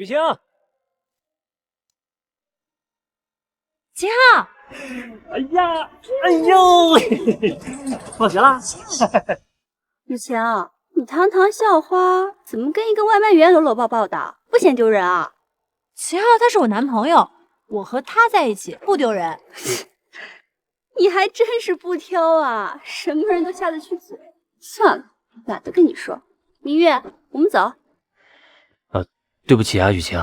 雨晴，秦昊，哎呀，哎呦，放学啦！雨晴，你堂堂校花，怎么跟一个外卖员搂搂抱抱的？不嫌丢人啊？秦昊他是我男朋友，我和他在一起不丢人。你还真是不挑啊，什么人都下得去嘴。算了，懒得跟你说。明月，我们走。对不起啊，雨晴，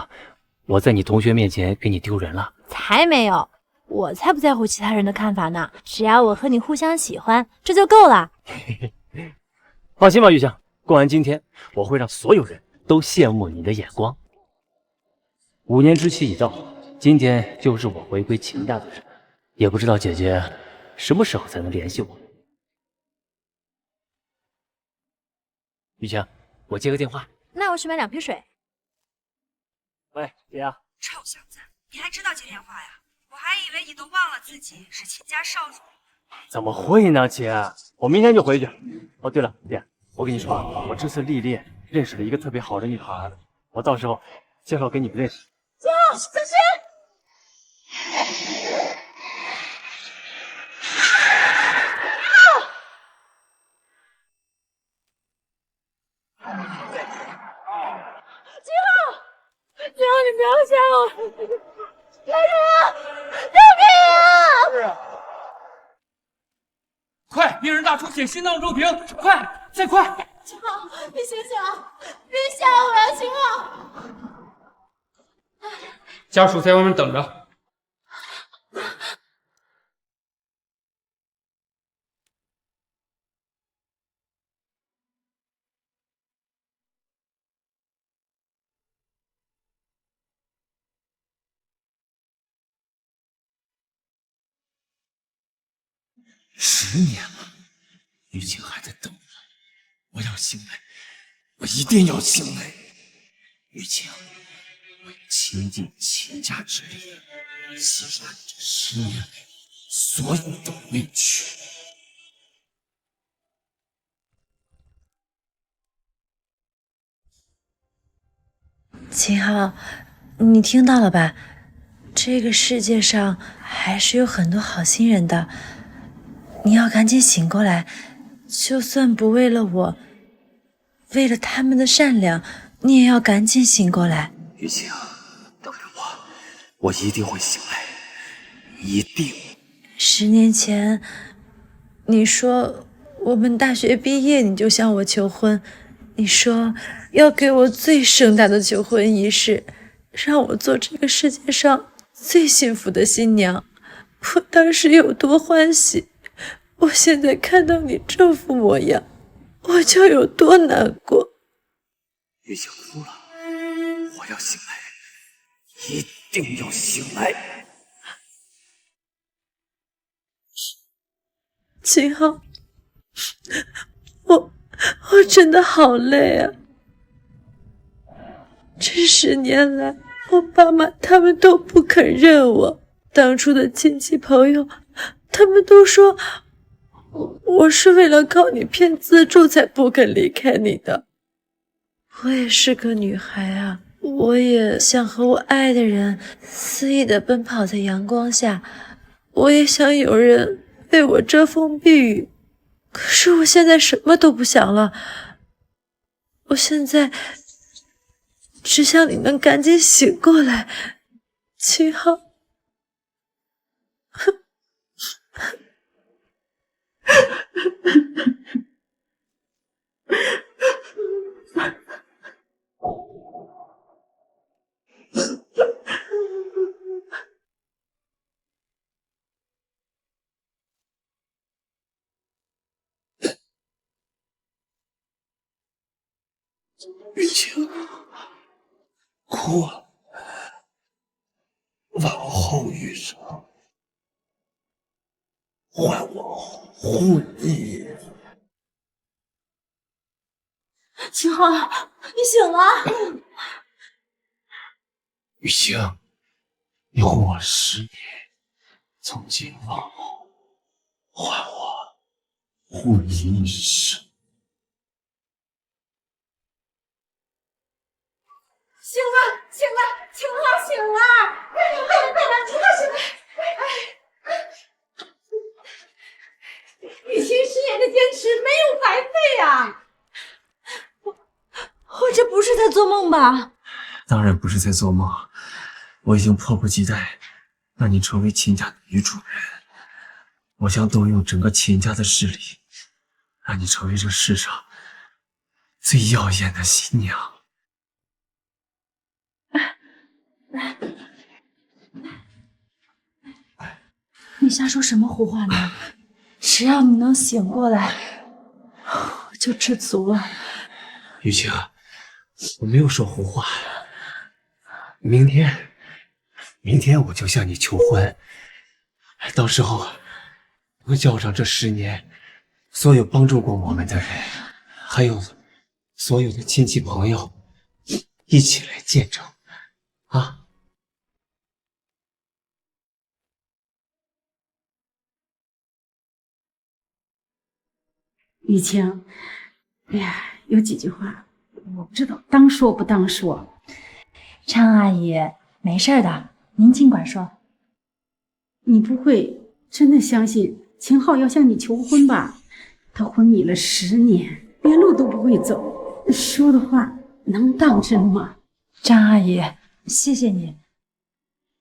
我在你同学面前给你丢人了。才没有，我才不在乎其他人的看法呢。只要我和你互相喜欢，这就够了。放心吧，雨晴，过完今天，我会让所有人都羡慕你的眼光。5年之期已到，今天就是我回归秦家的日子，也不知道姐姐什么时候才能联系我。雨晴，我接个电话。那我去买2瓶水。喂，姐啊。臭小子，你还知道接电话呀？我还以为你都忘了自己是秦家少主。怎么会呢，姐？我明天就回去。哦，对了，姐，我跟你说啊，我这次历练认识了一个特别好的女孩，我到时候介绍给你们认识。姐，小心！秦昊，你不要吓我！来人啊！救命啊！快！病人大出血，心脏骤停，快！再快！秦昊，你醒醒啊！别吓我呀，秦昊！家属在外面等着。10年了，雨晴还在等我，我要醒来，我一定要醒来。雨晴，我要倾尽秦家之力，洗刷你这10年来所有的委屈。秦昊，你听到了吧？这个世界上还是有很多好心人的，你要赶紧醒过来。就算不为了我，为了他们的善良，你也要赶紧醒过来。雨晴，等着我，我一定会醒来，一定。10年前，你说我们大学毕业你就向我求婚，你说要给我最盛大的求婚仪式，让我做这个世界上最幸福的新娘。我当时有多欢喜，我现在看到你这副模样，我就有多难过。雨晴哭了，我要醒来，一定要醒来。秦昊，我真的好累啊！这10年来，我爸妈他们都不肯认我，当初的亲戚朋友，他们都说我是为了靠你骗资助才不肯离开你的。我也是个女孩啊，我也想和我爱的人肆意地奔跑在阳光下，我也想有人为我遮风避雨。可是我现在什么都不想了，我现在只想你能赶紧醒过来，秦昊。雨晴，哭啊！往后余生，换我护你。秦昊，你醒了！雨晴，你护我10年，从今往后，换我护你一生。醒了，醒了，秦昊醒了！快来，秦昊醒了！雨晴10年的坚持没有白费啊！我这不是在做梦吧？当然不是在做梦，我已经迫不及待让你成为秦家的女主人。我将动用整个秦家的势力，让你成为这世上最耀眼的新娘。你瞎说什么胡话呢？只要你能醒过来，我就知足了。雨晴，我没有说胡话。明天我就向你求婚，到时候我叫上这10年所有帮助过我们的人，还有所有的亲戚朋友，一起来见证啊！雨晴，哎呀，有几句话我不知道当说不当说。张阿姨，没事的，您尽管说。你不会真的相信秦昊要向你求婚吧？他昏迷了10年，连路都不会走，说的话能当真吗？张阿姨，谢谢你，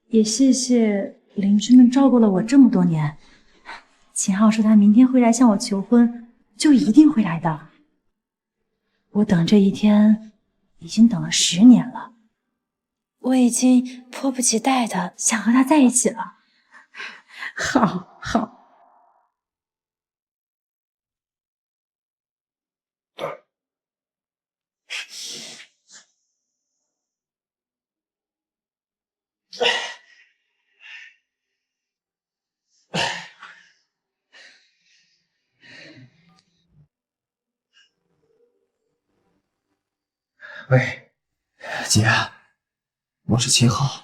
也谢谢邻居们照顾了我这么多年。秦昊说他明天会来向我求婚，就一定会来的。我等这一天已经等了10年了，我已经迫不及待的想和他在一起了。好，好。喂，姐，我是秦昊。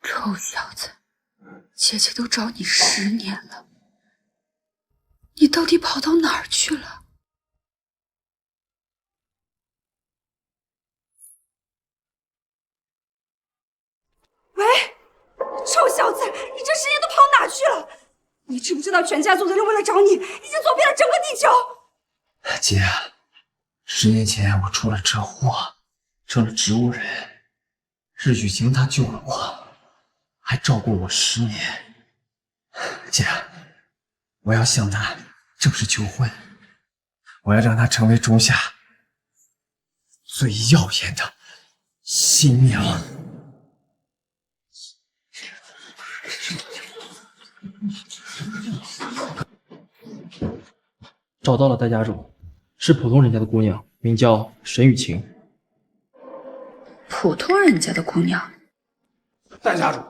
臭小子，姐姐都找你10年了，你到底跑到哪儿去了？喂，臭小子，你这10年都跑哪去了？你知不知道全家族的人为了找你，已经走遍了整个地球？姐，10年前我出了车祸，成了植物人，是雨晴她救了我，还照顾我10年。姐，我要向她正式求婚，我要让她成为中夏最耀眼的新娘。找到了戴家主，是普通人家的姑娘，名叫沈雨晴。普通人家的姑娘？戴家主，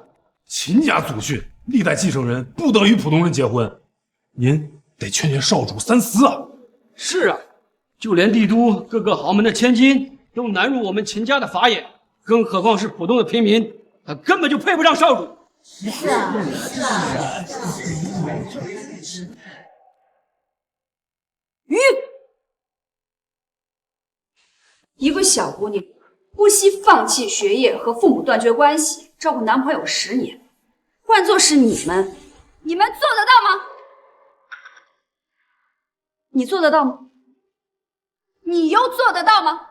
秦家祖训，历代继承人不得与普通人结婚，您得劝劝少主三思啊！是啊，就连帝都各个豪门的千金都难入我们秦家的法眼，更何况是普通的平民，他根本就配不上少主。是啊，是啊。一个小姑娘不惜放弃学业和父母断绝关系，照顾男朋友10年，换作是你们做得到吗？你做得到吗？你又做得到吗？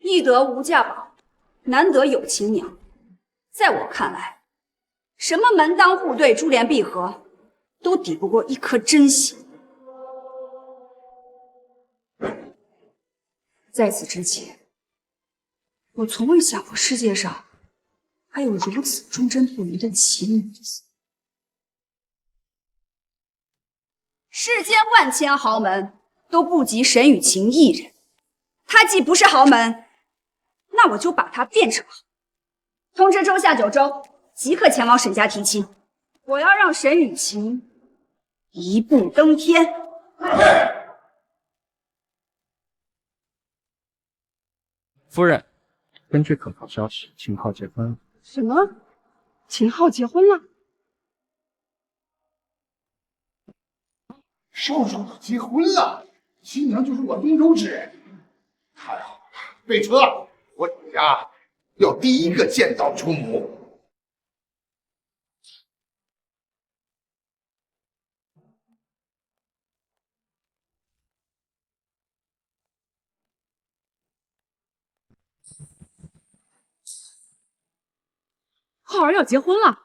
易得无价宝，难得有情娘。在我看来，什么门当户对、珠联璧合，都抵不过一颗真心。在此之前，我从未想过世界上还有如此忠贞不渝的奇女子。世间万千豪门都不及沈雨晴一人，她既不是豪门，那我就把她变成豪门。通知州下9州，即刻前往沈家提亲。我要让沈雨晴一步登天。夫人，根据可靠消息，秦昊结婚了。什么？秦昊结婚了。少主结婚了，新娘就是我东周之人。太好了，备车，我主家要第一个见到主母。浩儿要结婚了，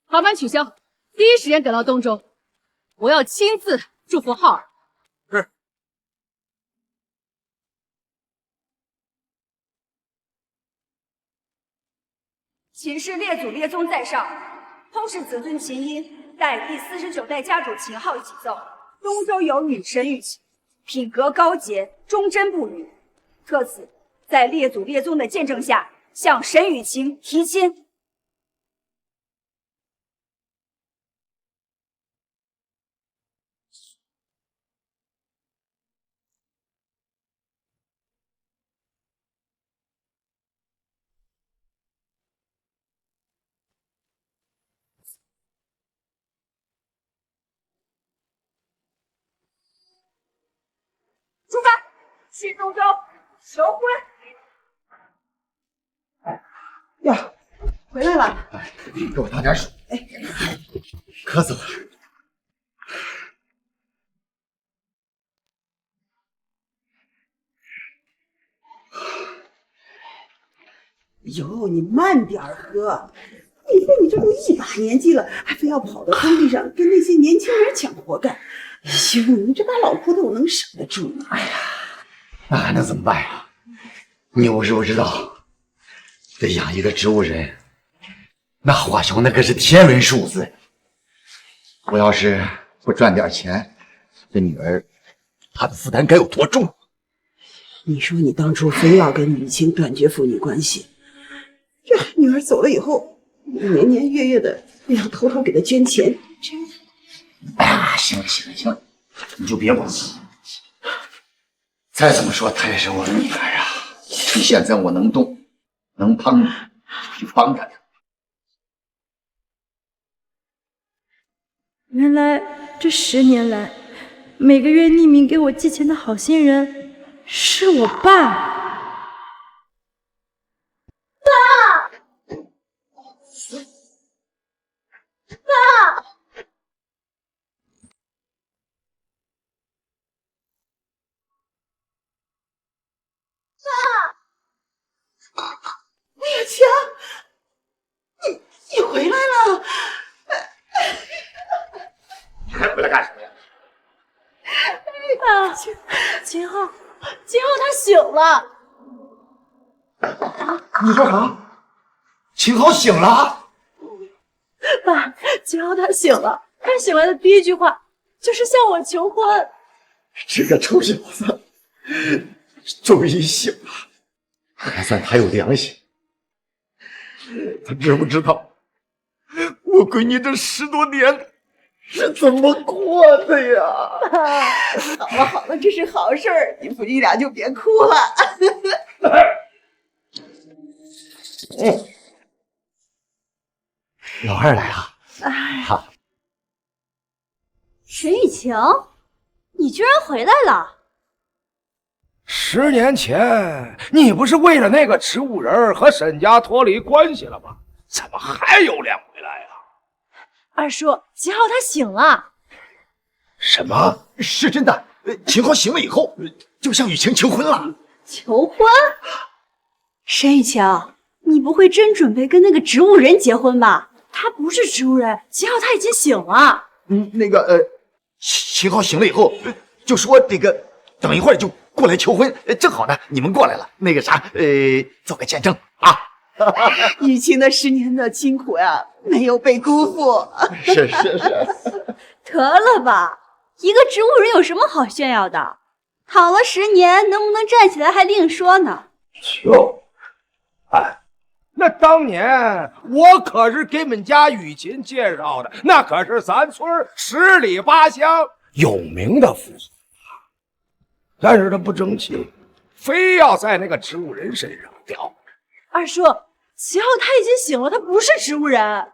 航班取消，第一时间赶到东周，我要亲自祝福浩儿。是。秦氏列祖列宗在上，通使子孙秦音带第49代家主秦昊一起奏：东周有女神雨晴，品格高洁，忠贞不渝，特此在列祖列宗的见证下，向沈雨晴提亲。出发，去东周求婚。呀，回来了！给我倒点水。渴死了。哟，你慢点喝。你说你这都一把年纪了，还非要跑到工地上跟那些年轻人抢活干。哟，你这把老骨头能省得住吗？哎呀，那还能怎么办呀？你我知不知道，这养一个植物人，那花销那可是天文数字。我要是不赚点钱，这女儿她的负担该有多重？你说你当初非要跟雨晴断绝父女关系，这女儿走了以后，年年月月的要偷偷给她捐钱，哎呀，行了行了行了，你就别管了。再怎么说，她也是我的女儿啊！现在我能动，能帮你，去帮着她。原来这10年来，每个月匿名给我寄钱的好心人是我爸。叶强，你回来了！你还回来干什么呀？爸，秦昊他醒了。你说啥？秦昊醒了？爸，秦昊他醒了，他醒来的第一句话就是向我求婚。这个臭小子终于醒了，还算他有良心。他知不知道我闺女这10多年是怎么过的呀？好了好了，这是好事儿，你夫妻俩就别哭了。老二来了。好。沈雨晴，你居然回来了！ 10年前，你不是为了那个植物人和沈家脱离关系了吗？怎么还有脸回来呀？二叔，秦昊他醒了。什么？是真的？秦昊醒了以后，就向雨晴求婚了。求婚？沈雨晴，你不会真准备跟那个植物人结婚吧？他不是植物人，秦昊他已经醒了。那个秦昊醒了以后，就说这个等一会儿就过来求婚，正好呢，你们过来了，那个啥，做个见证啊。雨晴的10年的辛苦呀，没有被辜负。是。得了吧，一个植物人有什么好炫耀的？躺了10年，能不能站起来还另说呢。那当年我可是给你们家雨晴介绍的，那可是咱村10里8乡有名的富户。但是他不争气，非要在那个植物人身上掉。二叔，秦昊他已经醒了，他不是植物人。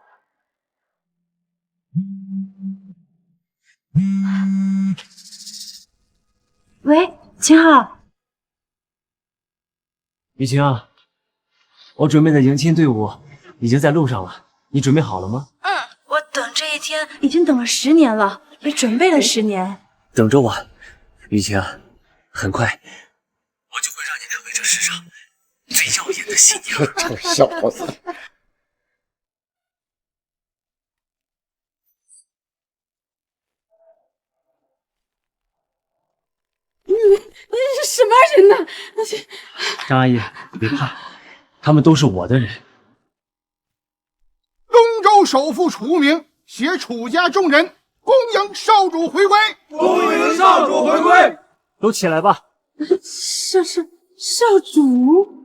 喂，秦昊，雨晴啊，我准备的迎亲队伍已经在路上了，你准备好了吗？我等这一天已经等了10年了，也准备了10年。等着我，雨晴，很快我就会让你成为这世上最耀眼的新娘。这个小子。什么人呢？张阿姨，别怕，他们都是我的人。东周首富楚明携楚家众人恭迎少主回归，恭迎少主回归。都起来吧。少主。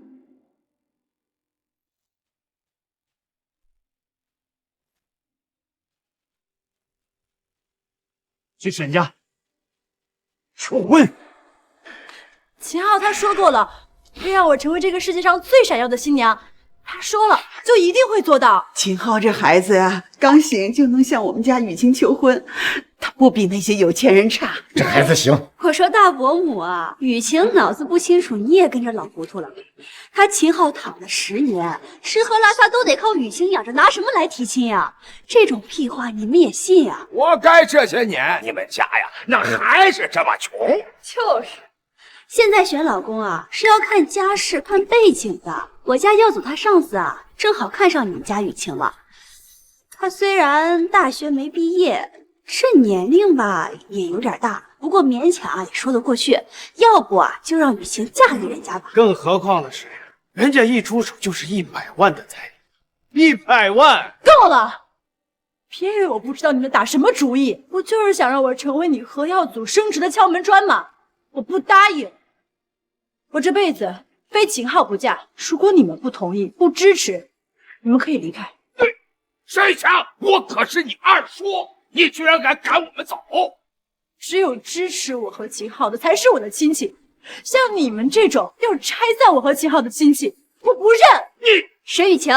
去沈家求婚。秦昊他说过了，会让我成为这个世界上最闪耀的新娘。他说了，就一定会做到。秦昊这孩子呀，刚醒就能向我们家雨晴求婚，他不比那些有钱人差。这孩子行。我说大伯母啊，雨晴脑子不清楚，你也跟着老糊涂了。他秦昊躺了10年，吃喝拉撒都得靠雨晴养着，拿什么来提亲呀？这种屁话你们也信呀？活该这些年你们家呀，那还是这么穷。就是。现在选老公啊，是要看家世、看背景的。我家耀祖他上司啊，正好看上你们家雨晴了。他虽然大学没毕业，这年龄吧也有点大，不过勉强啊也说得过去。要不啊，就让雨晴嫁给人家吧。更何况的是，人家一出手就是100万的彩礼，100万！够了！别以为我不知道你们打什么主意，不就是想让我成为你和耀祖升职的敲门砖吗？我不答应。我这辈子非秦昊不嫁。如果你们不同意、不支持，你们可以离开。沈强，我可是你二叔，你居然敢赶我们走！只有支持我和秦昊的才是我的亲戚，像你们这种要拆散我和秦昊的亲戚，我不认。沈雨晴，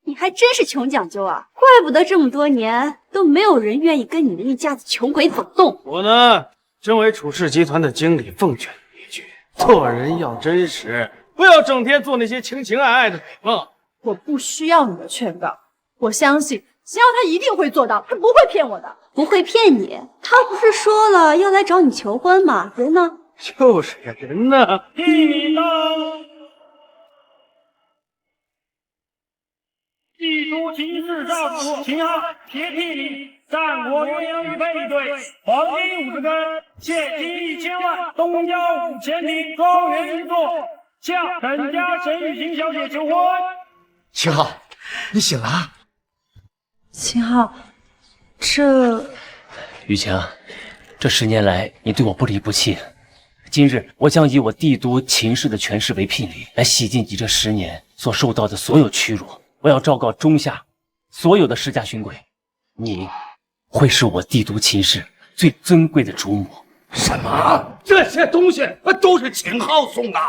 你还真是穷讲究啊！怪不得这么多年都没有人愿意跟你们一家子穷鬼走动。我呢，身为楚氏集团的经理，奉劝你一句：做人要真实，不要整天做那些情情爱爱的美梦。我不需要你的劝告，我相信秦昊他一定会做到，他不会骗我的。不会骗你，他不是说了要来找你求婚吗？人呢？就是呀，人呢？一米高，帝都秦氏少主秦昊铁聘礼，战国鸳鸯与背对，黄金50根，现金1000万，东郊5000里，庄园一座，向沈家沈雨晴小姐求婚。秦昊，你醒了啊？秦昊，这雨晴，这10年来你对我不离不弃，今日我将以我帝都秦氏的权势为聘礼，来洗净你这10年所受到的所有屈辱。我要昭告中下所有的世家勋贵，你会是我帝都秦氏最尊贵的主母。什么？这些东西都是秦昊送的？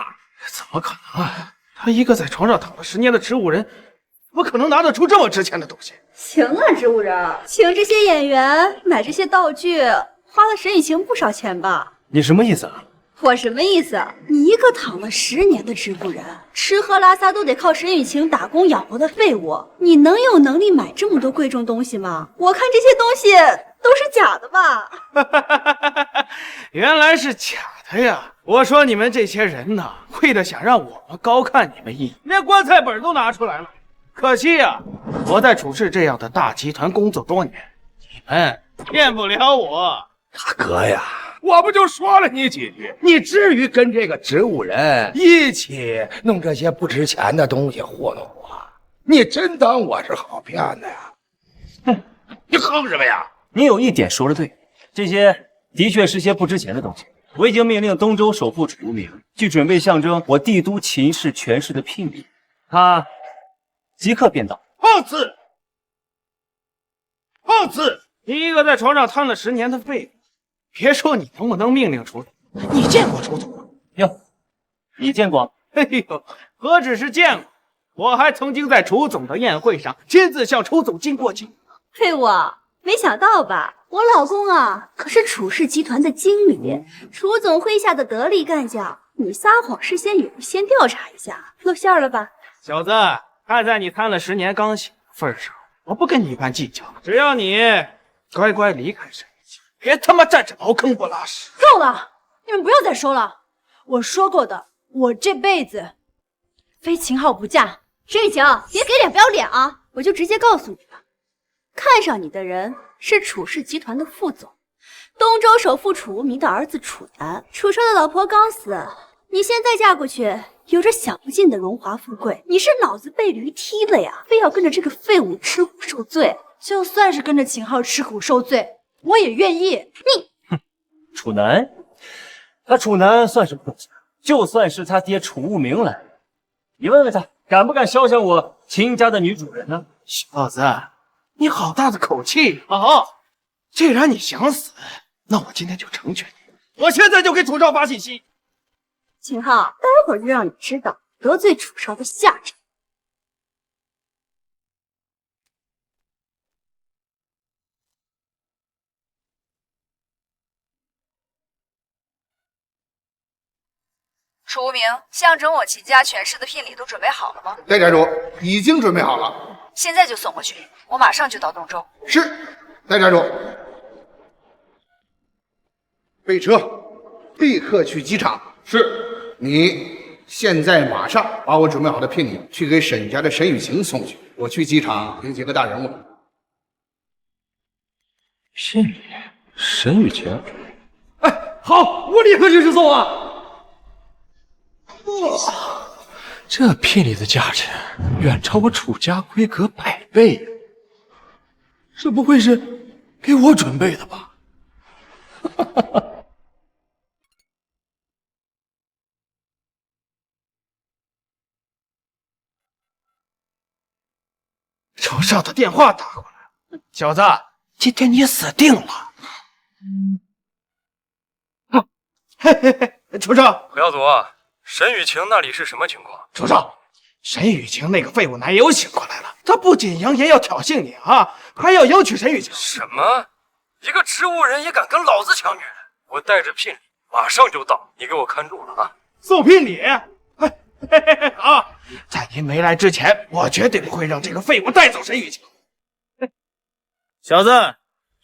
怎么可能啊？他一个在床上躺了10年的植物人，怎么可能拿得出这么值钱的东西？行啊，植物人，请这些演员买这些道具，花了沈雨晴不少钱吧？你什么意思啊？我什么意思？你一个躺了10年的植物人，吃喝拉撒都得靠沈雨晴打工养活的废物，你能有能力买这么多贵重东西吗？我看这些东西都是假的吧？原来是假的呀！我说你们这些人呐，为了想让我们高看你们一眼，连棺材本都拿出来了。可惜呀，我在楚氏这样的大集团工作多年，你们骗不了我。大哥呀，我不就说了你几句，你至于跟这个植物人一起弄这些不值钱的东西糊弄我？你真当我是好骗的呀？哼，你哼什么呀？你有一点说的对，这些的确是些不值钱的东西。我已经命令东周首富楚明去准备象征我帝都秦氏权势的聘礼，他即刻便到。放肆！放肆！你一个在床上瘫了10年的废物，别说你能不能命令楚总，你见过楚总吗？哟，你见过？哎呦，何止是见过，我还曾经在楚总的宴会上亲自向楚总敬过敬。废物，没想到吧？我老公啊，可是楚氏集团的经理，楚总麾下的得力干将。你撒谎事先有先调查一下，露馅了吧？小子，看在你贪了10年刚醒的份上，我不跟你一般计较。只要你乖乖离开沈玉清，别他妈站着茅坑不拉屎。够了，你们不要再说了。我说过的，我这辈子非秦昊不嫁。沈雨晴，别给脸不要脸啊！我就直接告诉你吧，看上你的人是楚氏集团的副总，东周首富楚无名的儿子楚南。楚少的老婆刚死，你现在嫁过去，有着享不尽的荣华富贵。你是脑子被驴踢了呀？非要跟着这个废物吃苦受罪？就算是跟着秦昊吃苦受罪，我也愿意。楚南，他楚南算什么？就算是他爹楚无名来，你问问他敢不敢肖想我秦家的女主人呢？小子，你好大的口气啊！既然你想死，那我今天就成全你。我现在就给楚少发信息。秦昊，待会儿就让你知道得罪楚少的下场。楚无名，象征我秦家权势的聘礼都准备好了吗？戴家主，已经准备好了。现在就送过去，我马上就到东周。是，戴家主。备车，立刻去机场。是。你现在马上把我准备好的聘礼去给沈家的沈雨晴送去。我去机场迎接个大人物。聘礼，沈雨晴。好，我立刻就去送啊！哇，这聘礼的价值远超我楚家规格100倍，这不会是给我准备的吧？楚少的电话打过来了，小子，今天你死定了！嘿嘿嘿，楚少，何耀祖，沈雨晴那里是什么情况？楚少，沈雨晴那个废物男友醒过来了，他不仅扬言要挑衅你啊，还要迎娶沈雨晴。什么？一个植物人也敢跟老子抢女人？我带着聘礼马上就到，你给我看住了啊！送聘礼？好，在您没来之前，我绝对不会让这个废物带走沈雨晴。小子，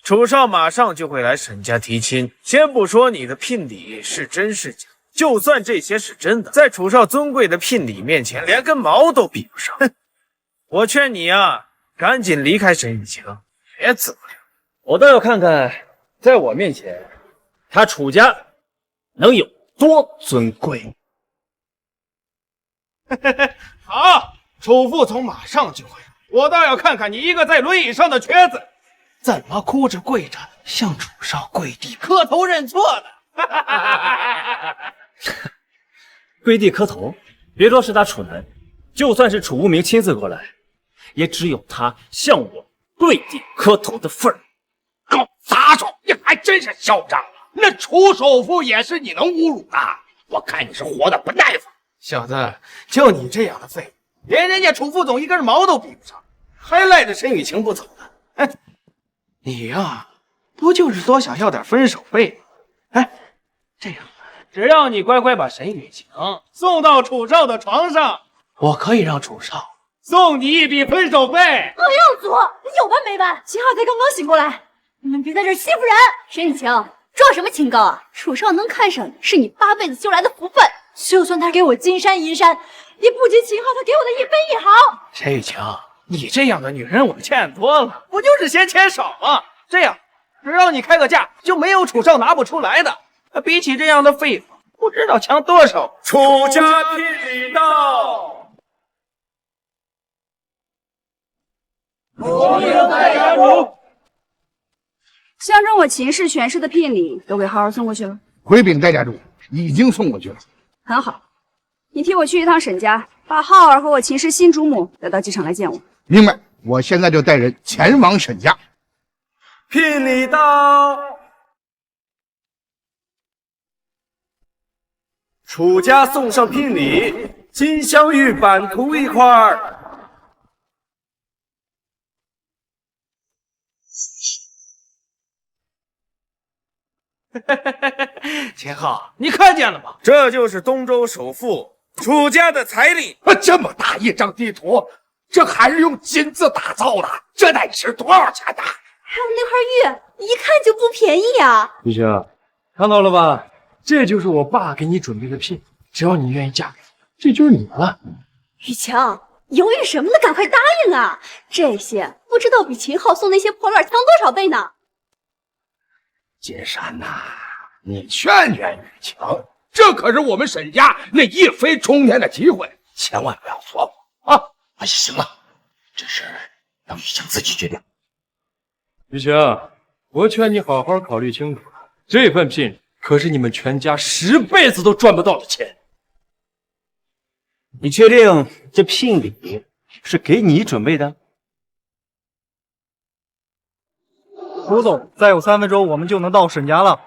楚少马上就会来沈家提亲。先不说你的聘礼是真是假，就算这些是真的，在楚少尊贵的聘礼面前，连根毛都比不上。我劝你啊，赶紧离开沈雨晴，别自不了。我倒要看看，在我面前，他楚家能有多尊贵。好，楚副总马上就会来，我倒要看看你一个在轮椅上的瘸子，怎么哭着跪着向楚少跪地磕头认错的。跪地磕头，别说是他楚南，就算是楚无名亲自过来，也只有他向我跪地磕头的份儿。狗杂种，你还真是嚣张了！那楚首富也是你能侮辱的？我看你是活得不耐烦。小子，就你这样的废物，连人家楚副总一根毛都比不上，还赖着沈雨晴不走呢。哎，你呀，不就是多想要点分手费吗？哎，这样，只要你乖乖把沈雨晴送到楚少的床上，我可以让楚少送你一笔分手费。何耀祖，你有完没完？秦昊才刚刚醒过来，你们别在这儿欺负人！沈雨晴，装什么清高啊？楚少能看上你，是你8辈子修来的福分。就算他给我金山银山，也不及秦昊他给我的一分一毫。沈雨晴，你这样的女人我见多了，不就是嫌钱少吗？这样，只要你开个价，就没有楚少拿不出来的。比起这样的废物，不知道强多少。楚家聘礼到，我迎戴家主。象征我秦氏权势的聘礼都给浩儿送过去了。回禀戴家主，已经送过去了。很好，你替我去一趟沈家，把浩儿和我秦氏新主母带到机场来见我。明白，我现在就带人前往沈家。聘礼到，楚家送上聘礼，金镶玉版图一块儿。秦昊，你看见了吗？这就是东周首富楚家的财力。这么大一张地图，这还是用金子打造的，这得值多少钱呢？还有那块玉，一看就不便宜啊！雨晴，看到了吧？这就是我爸给你准备的聘，只要你愿意嫁给我，这就是你的了。雨晴，犹豫什么呢？赶快答应啊！这些不知道比秦昊送那些破烂强多少倍呢！金山呐，你劝劝雨晴，这可是我们沈家那一飞冲天的机会，千万不要错过啊！哎，行了，这事让雨晴自己决定。雨晴，我劝你好好考虑清楚，这份聘可是你们全家10辈子都赚不到的钱。你确定这聘礼是给你准备的？胡总，再有3分钟我们就能到沈家了。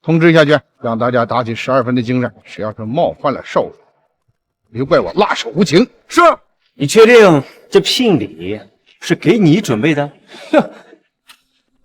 通知下去，让大家打起12分的精神，谁要是冒犯了少主，别怪我辣手无情。是。你确定这聘礼是给你准备的？哼，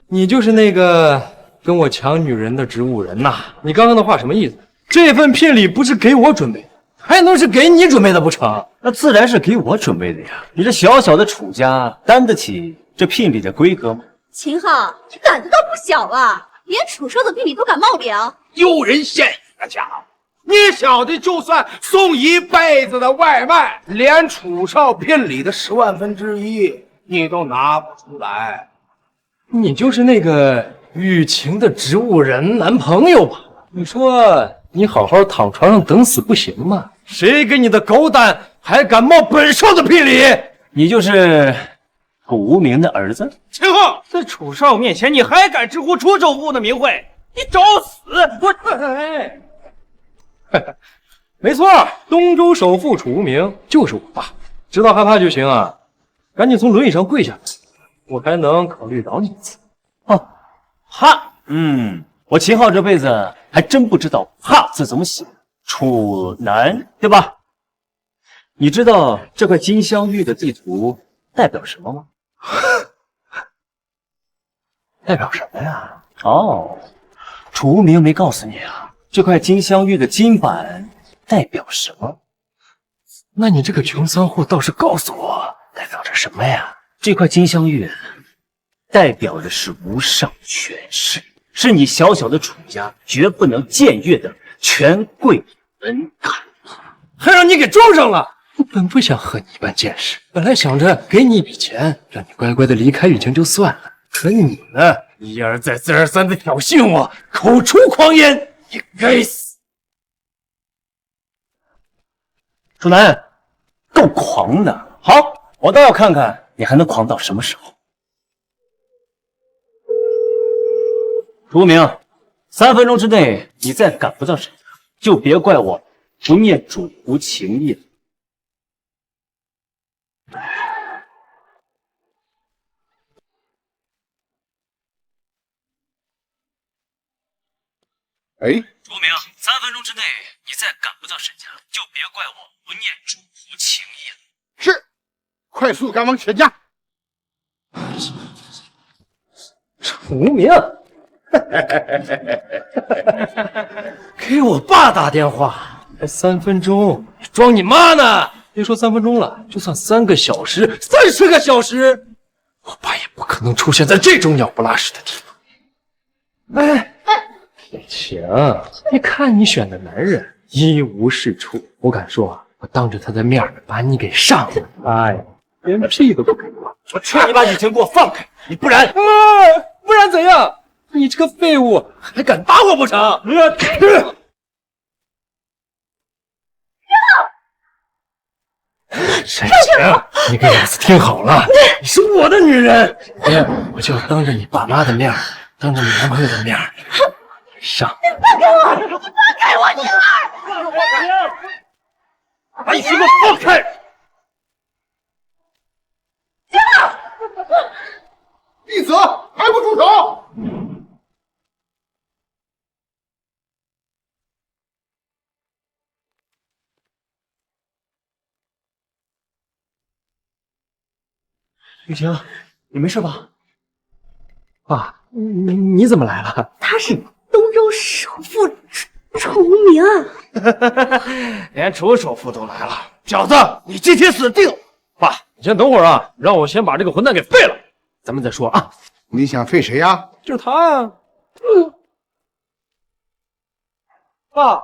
你就是那个跟我抢女人的植物人呐！你刚刚的话什么意思？这份聘礼不是给我准备的，还能是给你准备的不成？那自然是给我准备的呀！你这小小的楚家担得起这聘礼的规格吗？秦昊，你胆子倒不小啊，连楚少的聘礼都敢冒领，丢人现眼的家伙！你小子就算送一辈子的外卖，连楚少聘礼的10万分之一你都拿不出来。你就是那个雨晴的植物人男朋友吧？你说你好好躺床上等死不行吗？谁给你的狗胆还敢冒本少的聘礼？你就是楚无名的儿子？秦昊，在楚少面前你还敢直呼楚首富的名讳？你找死！没错，东周首富楚无名就是我爸，知道害怕就行啊！赶紧从轮椅上跪下来，我还能考虑饶你一次。哦，哈，我秦昊这辈子还真不知道“哈”字怎么写，楚南对吧？你知道这块金镶玉的地图代表什么吗？代表什么呀？哦，楚无名没告诉你啊。这块金镶玉的金板代表什么？那你这个穷骚货倒是告诉我，代表着什么呀？这块金镶玉代表的是无上权势，是你小小的楚家绝不能僭越的权贵门槛，还让你给撞上了。我本不想和你一般见识，本来想着给你一笔钱，让你乖乖的离开雨晴就算了。可你呢，一而再再而三的挑衅我，口出狂言。你该死！楚南，够狂的。好，我倒要看看你还能狂到什么时候。楚无名，3分钟之内你再赶不到沈家，就别怪我不念主仆情义了。哎，楚无名，3分钟之内你再赶不到沈家，就别怪我不念主仆情义了。是，快速赶往沈家。楚无名，给我爸打电话，才3分钟，你装你妈呢？别说3分钟了，就算3个小时、30个小时，我爸也不可能出现在这种鸟不拉屎的地方。哎。雨晴，你看你选的男人一无是处，我敢说，我当着他的面把你给上了，哎，连屁都不给我。我劝你把雨晴给我放开，你不然，不然怎样？你这个废物还敢打我不成？沈晴，你给老子听好了，你是我的女人，我就要当着你爸妈的面，当着你男朋友的面。上！你放开我！你放开我女儿！把雨晴给我放开！弟子还不住手！雨晴，你没事吧？爸，你怎么来了？他是东周首富楚无名啊！连楚首富都来了，小子，你今天死定了！爸，你先等会儿啊，让我先把这个混蛋给废了，咱们再说啊。你想废谁呀？就是他啊！爸，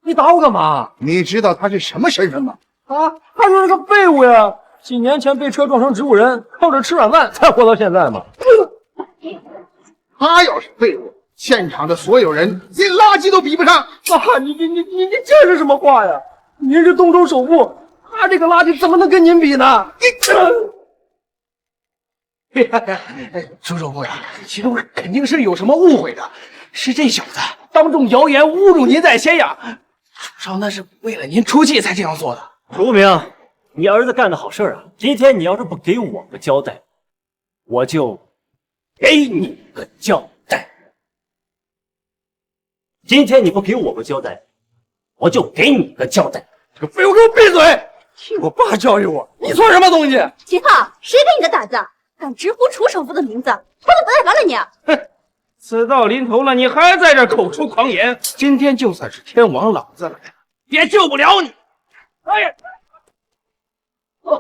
你打我干嘛？你知道他是什么身份吗？他就是个废物呀！几年前被车撞成植物人，靠着吃软饭才活到现在嘛。他要是废物，现场的所有人连垃圾都比不上。爸，你这是什么话呀？您是东周首富，他这个垃圾怎么能跟您比呢？楚首富呀，其中肯定是有什么误会的，是这小子当众谣言侮辱您在先呀。楚少那是为了您出气才这样做的。楚无名，你儿子干的好事啊！今天你要是不给我个交代，我就给你个交代。今天你不给我个交代，我就给你个交代。这个废物，给我闭嘴！听我爸教育我，你算什么东西？秦昊，谁给你的胆子，敢直呼楚首富的名字？我怎么不带完了你？哼，死到临头了，你还在这口出狂言。今天就算是天王老子来了，也救不了你。哎呀！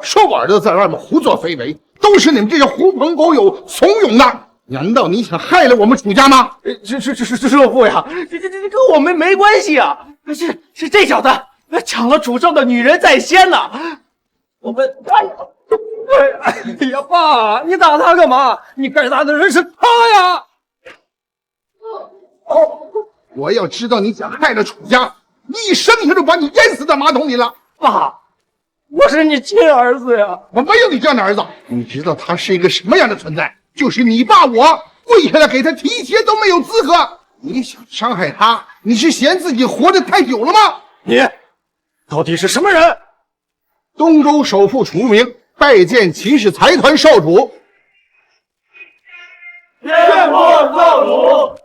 说我儿子在外面胡作非为，都是你们这些狐朋狗友怂恿的。难道你想害了我们楚家吗？首富呀，这跟我们没关系啊！是这小子抢了楚少的女人在先呢。我们哎呀，爸，你打他干嘛？你该打的人是他呀！我要知道你想害了楚家，一生他就把你淹死在马桶里了。爸，我是你亲儿子呀！我没有你这样的儿子。你知道他是一个什么样的存在？就是你爸我跪下来给他提鞋都没有资格。你想伤害他，你是嫌自己活得太久了吗？你到底是什么人？东周首富楚无名拜见秦氏财团少主。见过少主。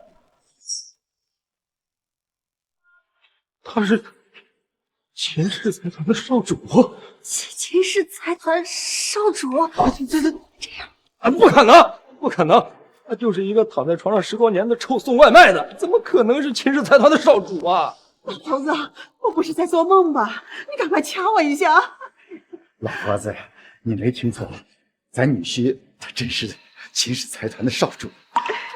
他是秦氏财团的少主。秦氏财团少主？这样啊，不可能，不可能！他就是一个躺在床上10多年的臭送外卖的，怎么可能是秦氏财团的少主啊？老头子，我不是在做梦吧？你赶快掐我一下！老婆子，你没听错，咱女婿他真是秦氏财团的少主，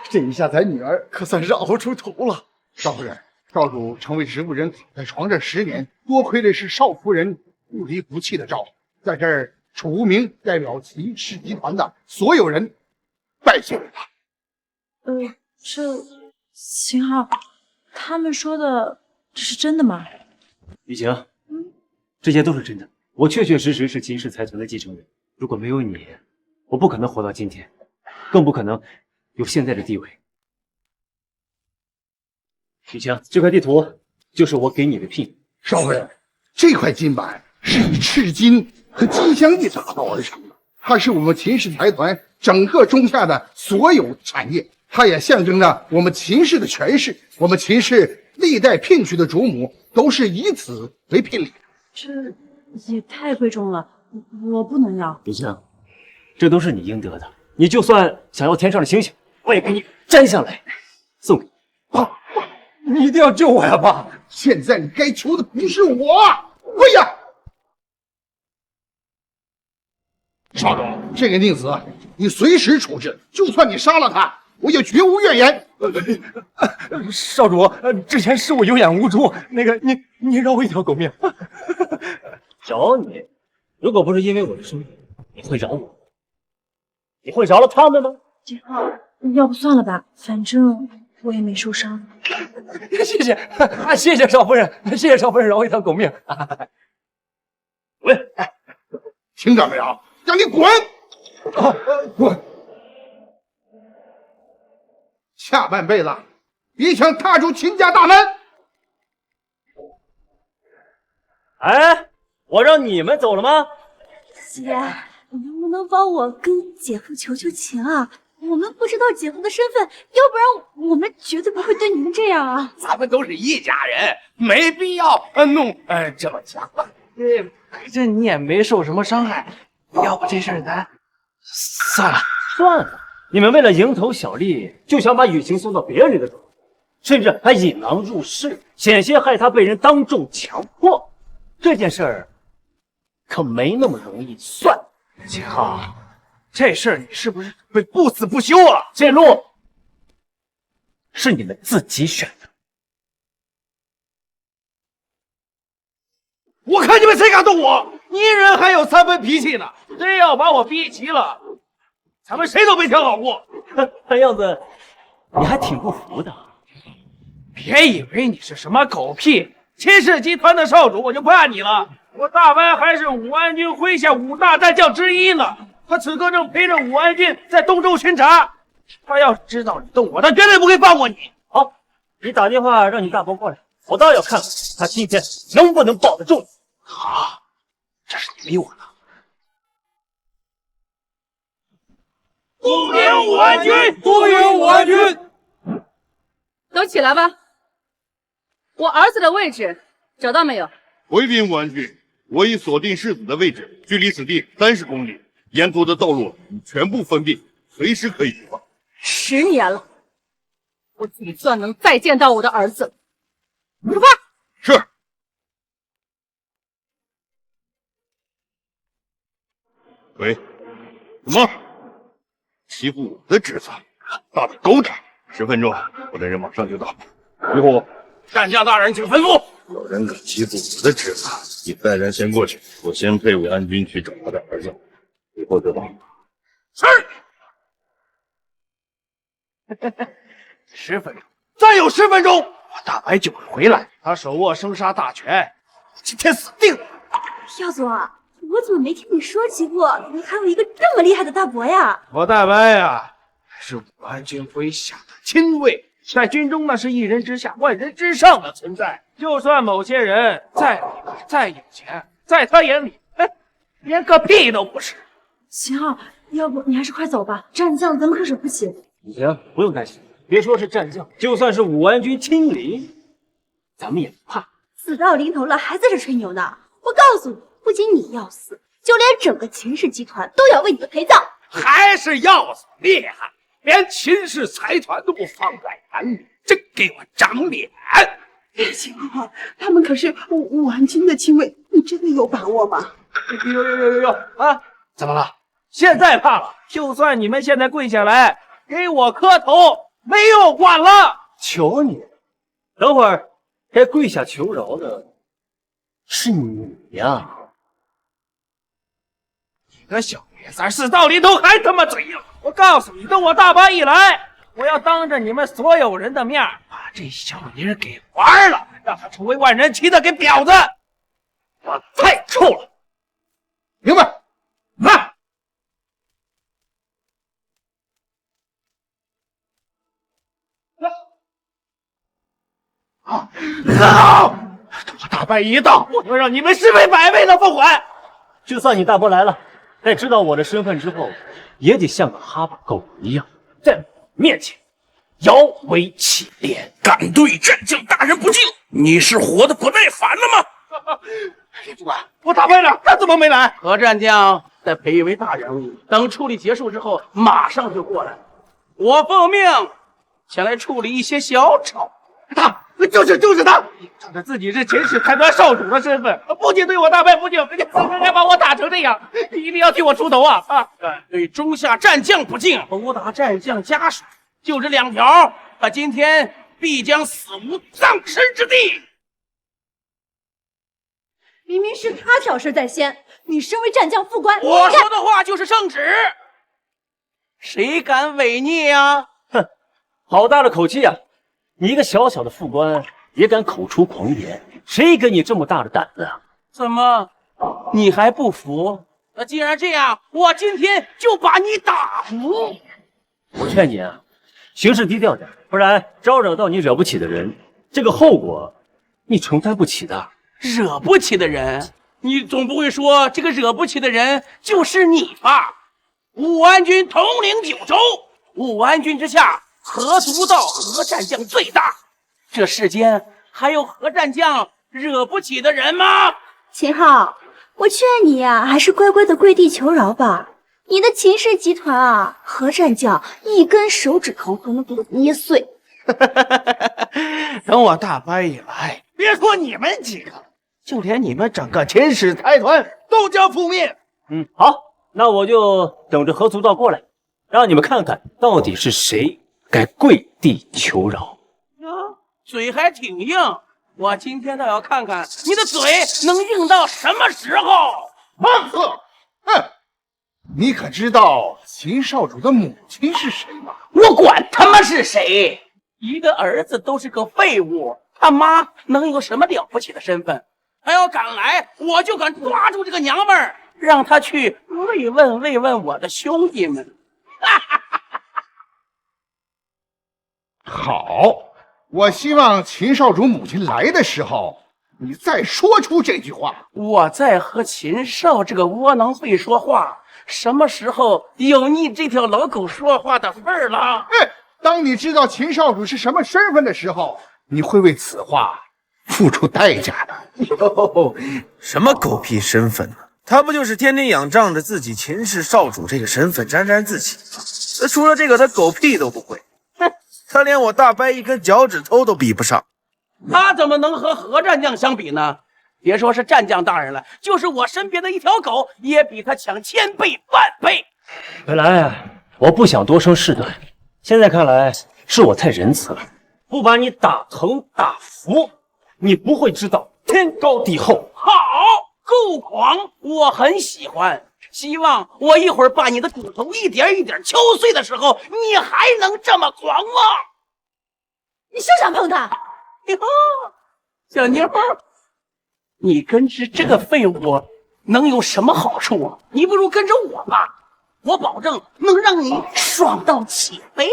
这一下咱女儿可算是熬出头了。少夫人，少主成为植物人躺在床上10年，多亏的是少夫人不离不弃的照顾。在这儿，楚无名代表秦氏集团的所有人拜谢了他。秦昊，他们说的这是真的吗？雨晴，这些都是真的。我确确实实是秦氏财团的继承人。如果没有你，我不可能活到今天，更不可能有现在的地位。雨晴，这块地图就是我给你的聘。少夫人，这块金板是以赤金和金镶玉打造而成的，它是我们秦氏财团整个中下的所有产业，它也象征着我们秦氏的权势。我们秦氏历代聘娶的主母都是以此为聘礼的。这也太贵重了，我不能要。雨晴，这都是你应得的。你就算想要天上的星星，我也给你摘下来送给你。爸，你一定要救我呀，爸！现在你该求的不是我。跪下！少主，这个逆子你随时处置，就算你杀了他，我也绝无怨言。少主，之前是我有眼无珠，那个你饶我一条狗命。饶你？如果不是因为我的生命，你会饶我？你会饶了他们吗？秦昊，要不算了吧，反正我也没受伤。谢谢啊，谢谢少夫人，谢谢少夫人饶我一条狗命。滚！听着没有？让你滚！滚！下半辈子别想踏出秦家大门！哎，我让你们走了吗？姐，你能不能帮我跟姐夫求求情啊？我们不知道姐夫的身份，要不然我们绝对不会对你们这样啊！咱们都是一家人，没必要弄这么强。这你也没受什么伤害，要不这事儿咱算了，你们为了蝇头小利，就想把雨晴送到别人的手里，甚至还引狼入室，险些害她被人当众强迫。这件事儿可没那么容易算。秦昊，这事儿你是不是会不死不休啊？这路是你们自己选的。我看你们谁敢动我！你人还有3分脾气呢，真要把我逼急了，咱们谁都没调好过。看样子你还挺不服的。别以为你是什么狗屁秦氏集团的少主，我就怕你了。我大白还是武安军麾下5大战将之一呢，他此刻正陪着武安军在东周巡查。他要是知道你动我，他绝对不会放过你。好，你打电话让你大伯过来，我倒要看看他今天能不能保得住。好，这是你逼我的。不赢武安军，不赢武安军！都起来吧。我儿子的位置找到没有？回禀武安军，我已锁定世子的位置，距离此地30公里，沿途的道路已全部封闭，随时可以出发。10年了，我总算能再见到我的儿子了。出发。是。喂，什么？欺负我的侄子，大胆狗胆！10分钟，我的人马上就到。于虎，战将大人，请吩咐。有人敢欺负我的侄子，你带人先过去，我先配武安军去找他的儿子，以后就到。是。10分钟，再有10分钟，我大白就会回来。他手握生杀大权，今天死定了。耀祖，我怎么没听你说起过你还有一个这么厉害的大伯呀？我大白呀，是武安军麾下的亲卫，在军中那是一人之下万人之上的存在。就算某些人再厉害再有钱，在他眼里，连个屁都不是。秦昊，要不你还是快走吧，战将咱们可惹不起。行，不用担心，别说是战将，就算是武安军亲临，咱们也不怕。死到临头了，还在这吹牛呢！我告诉你，不仅你要死，就连整个秦氏集团都要为你们陪葬。还是要死厉害，连秦氏财团都不放在眼里，真给我长脸！秦昊，他们可是武安军的亲卫，你真的有把握吗？有啊！怎么了？现在怕了？就算你们现在跪下来给我磕头，没有管了。求你，等会儿该跪下求饶的是你呀！你个小瘪三，事到临头还他妈嘴硬！我告诉你，等我大白一来，我要当着你们所有人的面把这小妮给玩了，让她成为万人骑的给婊子！我太臭了！明白？来！等我大白一到，我要让你们10倍100倍的奉还！就算你大伯来了，在知道我的身份之后，也得像个哈巴狗一样，在我面前摇尾乞怜，敢对战将大人不敬，你是活得不耐烦了吗？李主管，我大白呢？他怎么没来？何战将在陪一位大人物，等处理结束之后，马上就过来。我奉命前来处理一些小丑。就是他，仗着自己是秦氏财团少主的身份，不仅对我大白不敬，还把我打成这样，你一定要替我出头啊！对中下战将不敬，殴打战将家属，就这2条，他今天必将死无葬身之地。明明是他挑事在先，你身为战将副官，我说的话就是圣旨，谁敢违逆呀？哼，好大的口气啊！你一个小小的副官也敢口出狂言，谁给你这么大的胆子啊？怎么，你还不服？那既然这样，我今天就把你打服。我劝你啊，行事低调点，不然招惹到你惹不起的人，这个后果你承担不起的。惹不起的人？你总不会说这个惹不起的人就是你吧？武安军统领9州，武安军之下，何族道何战将最大，这世间还有何战将惹不起的人吗？秦昊，我劝你呀，还是乖乖的跪地求饶吧。你的秦氏集团啊，和战将一根手指头都能给我捏碎。等我大伯一来，别说你们几个，就连你们整个秦氏财团都将覆灭。好，那我就等着何族道过来，让你们看看到底是谁该跪地求饶。嘴还挺硬，我今天倒要看看你的嘴能硬到什么时候。放肆！哼！你可知道秦少主的母亲是谁吗？我管他妈是谁，一个儿子都是个废物，他妈能有什么了不起的身份？他要敢来，我就敢抓住这个娘们儿，让他去慰问我的兄弟们。好，我希望秦少主母亲来的时候，你再说出这句话。我在和秦少这个窝囊废说话，什么时候有你这条老狗说话的份儿了？当你知道秦少主是什么身份的时候，你会为此话付出代价的。哟，什么狗屁身份呢？他不就是天天仰仗着自己秦氏少主这个身份沾沾自喜吗？除了这个，他狗屁都不会。哼，他连我大伯一根脚趾头都比不上。他怎么能和何战将相比呢？别说是战将大人了，就是我身边的一条狗，也比他强1000倍万倍。本来我不想多生事端，现在看来是我太仁慈了，不把你打疼打服，你不会知道天高地厚。好，够狂，我很喜欢。希望我一会儿把你的骨头一点一点敲碎的时候，你还能这么狂妄。你休想碰他！哟，小妞，你跟着这个废物能有什么好处啊？你不如跟着我吧，我保证能让你爽到起飞。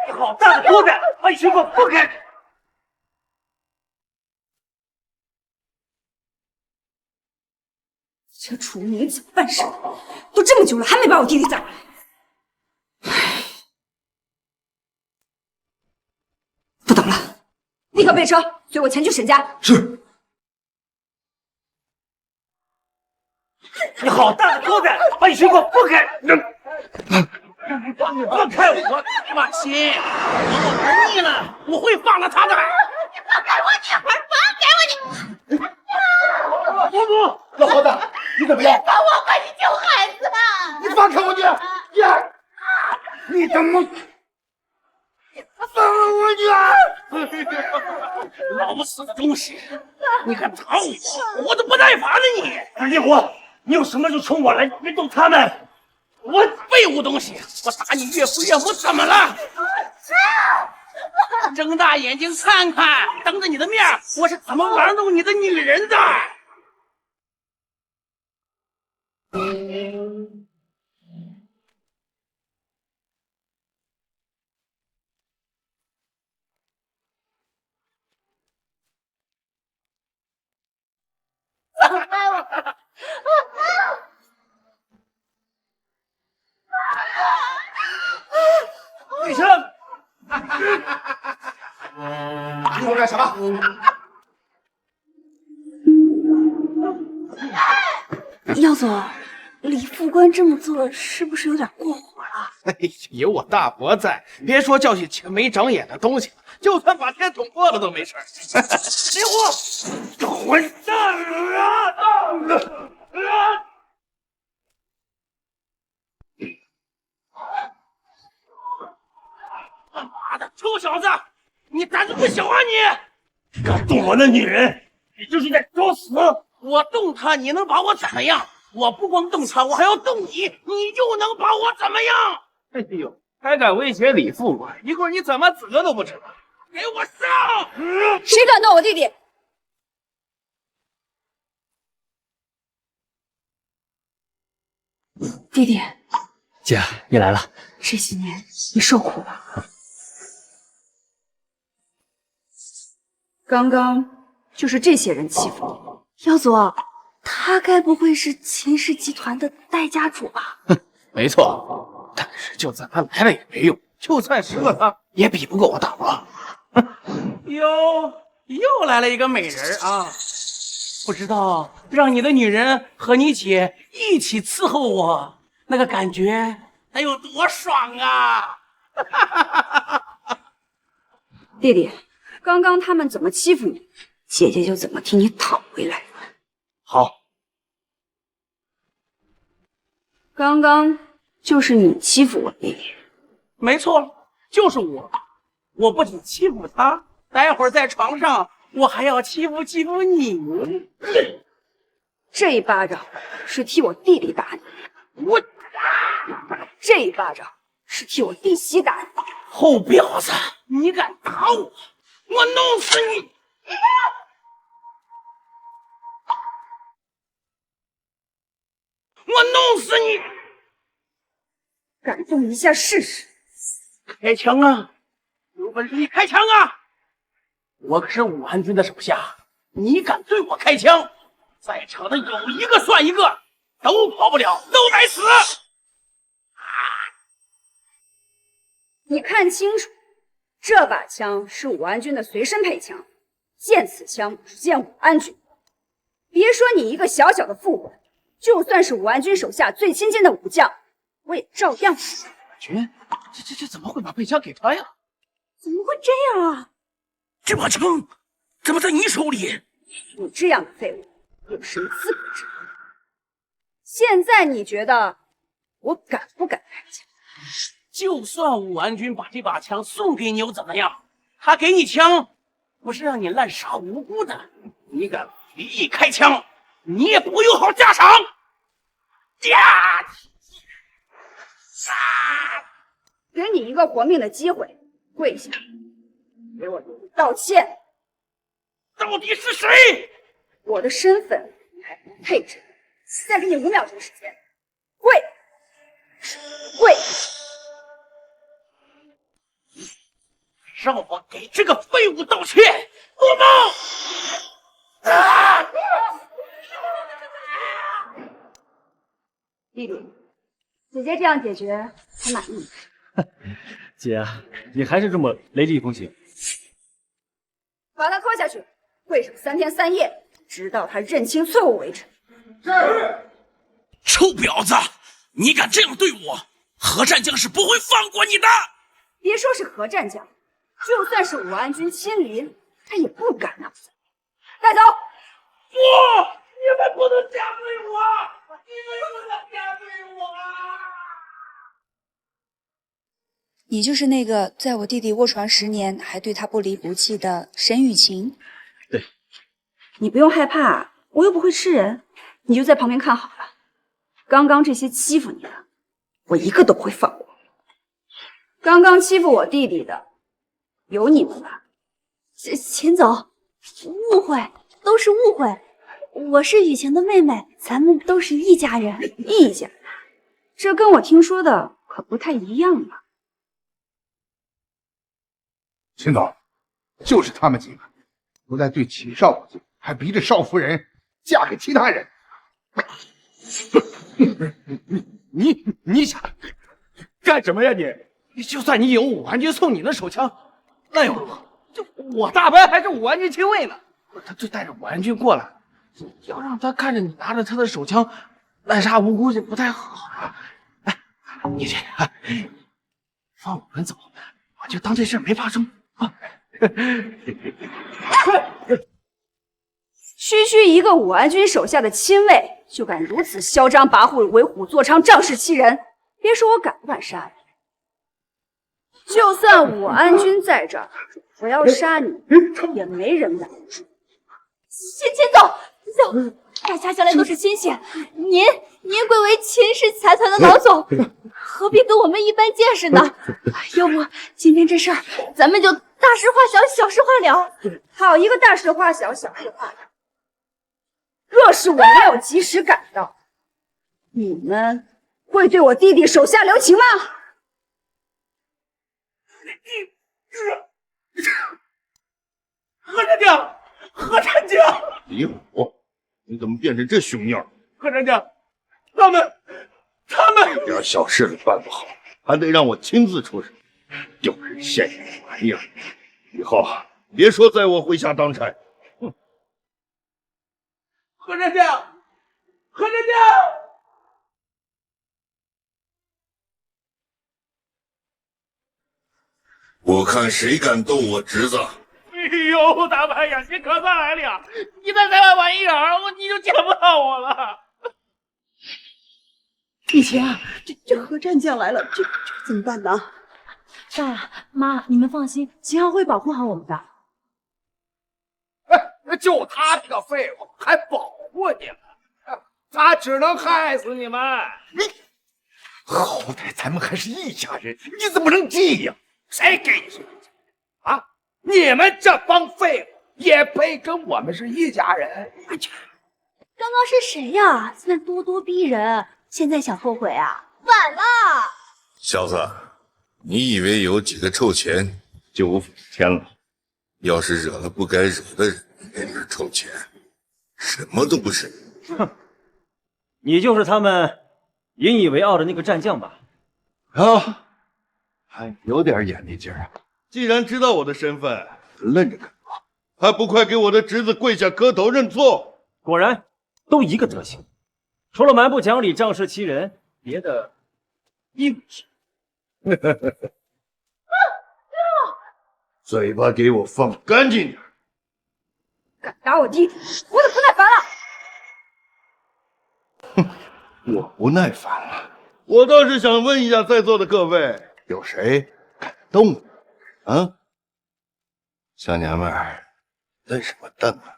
你好大的锅子，把水果放开！这楚无名怎么办事？都这么久了，还没把我弟弟找来。不等了，立刻备车，随我前去沈家。是。你好大的锅子，把水果放开！放开我！马欣，我玩腻了，我会放了他的。你放开我！你还放开我！你老婆子，你怎么样？别放我吧，你救孩子！你放开我！你怎么放了我女儿？老死的东西，你敢打我，我都不耐烦了你！二野火，你有什么就冲我来，别动他们！我废物东西，我打你岳父岳母怎么了？睁大眼睛看看，当着你的面，我是怎么玩弄你的女人的！女生，你我干什么？耀总，李副官这么做是不是有点过火了？哎呀，有我大伯在，别说教训些没长眼的东西了，就算把天捅破了都没事。李虎，混蛋啊！妈的，臭小子，你胆子不小啊你！敢动我的女人，你就是在找死！我动她，你能把我怎么样？我不光动她，我还要动你，你就能把我怎么样？哎呦，还敢威胁李副官，一会儿你怎么死都不知道。给我上！谁敢动我弟弟？弟弟，姐，你来了。这些年你受苦了。刚刚就是这些人欺负你。耀总，他该不会是秦氏集团的代家主吧？没错，但是就算他来了也没用，就算是个他，也比不过我大伯。又来了一个美人啊！不知道让你的女人和你姐一起伺候我，那个感觉那有多爽啊！弟弟，刚刚他们怎么欺负你，姐姐就怎么替你讨回来。好，刚刚就是你欺负我弟弟。没错，就是我。我不仅欺负他，待会儿在床上我还要欺负你。这一巴掌是替我弟弟打你，这一巴掌是替我弟媳打你。臭婊子，你敢打我，我弄死你！我弄死你！敢动一下试试？开枪啊！有本事你开枪啊！我可是武安君的手下，你敢对我开枪，在场的有一个算一个，都跑不了，都得死！你看清楚，这把枪是武安君的随身配枪，见此枪只见武安君。别说你一个小小的副官，就算是武安君手下最亲近的武将，我也照样死。君，这怎么会把配枪给他呀？怎么会这样啊？这把枪怎么在你手里？你这样的废物有什么资格质问？现在你觉得我敢不敢开枪？就算武安君把这把枪送给你又怎么样？他给你枪不是让你滥杀无辜的，你敢随意开枪，你也不会有好下场。给你一个活命的机会，跪下，给我道歉。到底是谁？我的身份你还不配置？再给你5秒钟时间，跪，跪！让我给这个废物道歉，做梦！弟弟，姐姐这样解决还满意？姐，你还是这么雷厉风行。把他拖下去，跪上3天3夜，直到他认清错误为止。是。臭婊子，你敢这样对我，何战将是不会放过你的！别说是何战将，就算是武安君亲临，他也不敢拿走。带走！不，你们不能这样对我！你们不能这样对我！你就是那个在我弟弟卧床10年还对他不离不弃的沈雨晴？对。你不用害怕，我又不会吃人，你就在旁边看好了。刚刚这些欺负你的，我一个都不会放过。刚刚欺负我弟弟的，有你们吧？秦总，误会，都是误会。我是雨晴的妹妹，咱们都是一家人。一家人，这跟我听说的可不太一样啊。秦总，就是他们几个，不但对秦少不敬，还逼着少夫人嫁给其他人。你想干什么呀你？就算你有武安君送你的手枪，那又如何？就我大伯还是武安君亲卫呢，他就带着武安君过来，要让他看着你拿着他的手枪滥杀无辜，就不太好啊。哎，你这放我们走，我就当这事没发生啊。区区一个武安君手下的亲卫，就敢如此嚣张跋扈、为虎作伥、仗势欺人！别说我敢不敢杀你，就算武安君在这儿，我要杀你，也没人拦得住。秦总，大家向来都是亲戚，您贵为秦氏财团的老总，何必跟我们一般见识呢？要不今天这事儿，咱们就大事化小，小事化了。好一个大事化小，小事化了！若是我没有及时赶到，你们会对我弟弟手下留情吗？何战将，何战将！李虎，你怎么变成这熊样？何战将，他们这点小事都办不好，还得让我亲自出手，丢人现眼的玩意儿！以后别说在我麾下当差。何战将，何战将！我看谁敢动我侄子！哎呦，大白呀，你可算来了！你再晚晚一点儿，你就见不到我了。雨晴，这何战将来了，这怎么办呢？爸妈，你们放心，秦昊会保护好我们的。哎，就他这个废物还保护你们，他只能害死你们。好歹咱们还是一家人，你怎么能这样？谁给你说啊？你们这帮废物也配跟我们是一家人？刚刚是谁呀？在那咄咄逼人，现在想后悔啊？晚了。小子，你以为有几个臭钱就无法无天了？要是惹了不该惹的人，那点臭钱，什么都不是。哼，你就是他们引以为傲的那个战将吧？啊，还有点眼力劲儿啊！既然知道我的身份，愣着干嘛？还不快给我的侄子跪下磕头认错！果然都一个德行，除了蛮不讲理、仗势欺人，别的一无是。嘴巴给我放干净点！敢打我弟弟，我可不耐烦了。我不耐烦了。我倒是想问一下在座的各位，有谁敢动我？啊？小娘们儿，瞪什么瞪啊？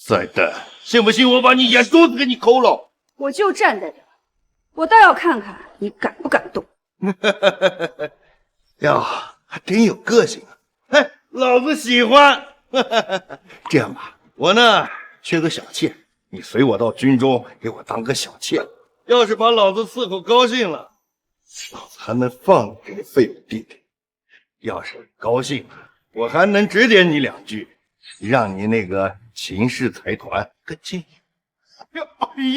再瞪，信不信我把你眼珠子给你抠了？我就站在这儿，我倒要看看你敢不敢动。哟，还真有个性啊！哎，老子喜欢。这样吧，我呢缺个小妾，你随我到军中给我当个小妾。要是把老子伺候高兴了，老子还能放你这个废物弟弟；要是高兴了，我还能指点你两句，让你那个秦氏财团更进一步。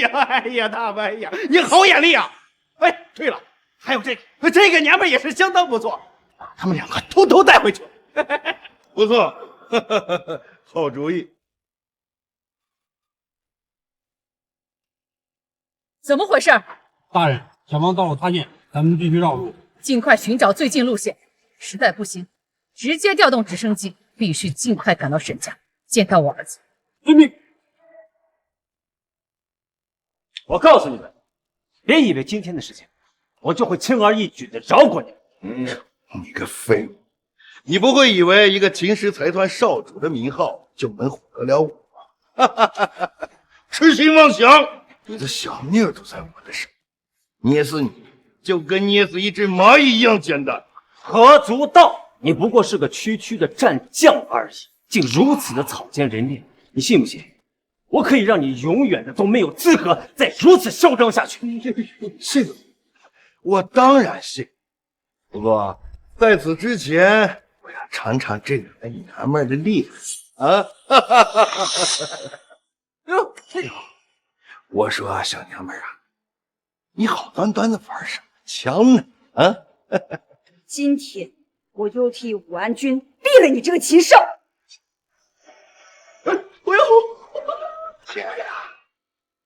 哎呀，大白呀，你好眼力啊！哎，对了，还有这个娘们也是相当不错，把他们两个偷偷带回去。不错，好主意。怎么回事？大人，小王道路塌陷，咱们必须绕路。尽快寻找最近路线，实在不行，直接调动直升机，必须尽快赶到沈家，见到我儿子。遵命。我告诉你们，别以为今天的事情，我就会轻而易举的饶过你们。你个废物！你不会以为一个秦氏财团少主的名号就能唬得了我吧？痴心妄想！你的小命都在我的手，捏死你就跟捏死一只蚂蚁一样简单。何足道，你不过是个区区的战将而已，竟如此的草菅人命，你信不信？我可以让你永远的都没有资格再如此嚣张下去。信？我当然信。不过在此之前，我要尝尝这个娘们的厉害啊！哟，我说啊，小娘们啊，你好端端的玩什么枪呢？啊！今天我就替武安君毙了你这个禽兽！哎呦！姐呀，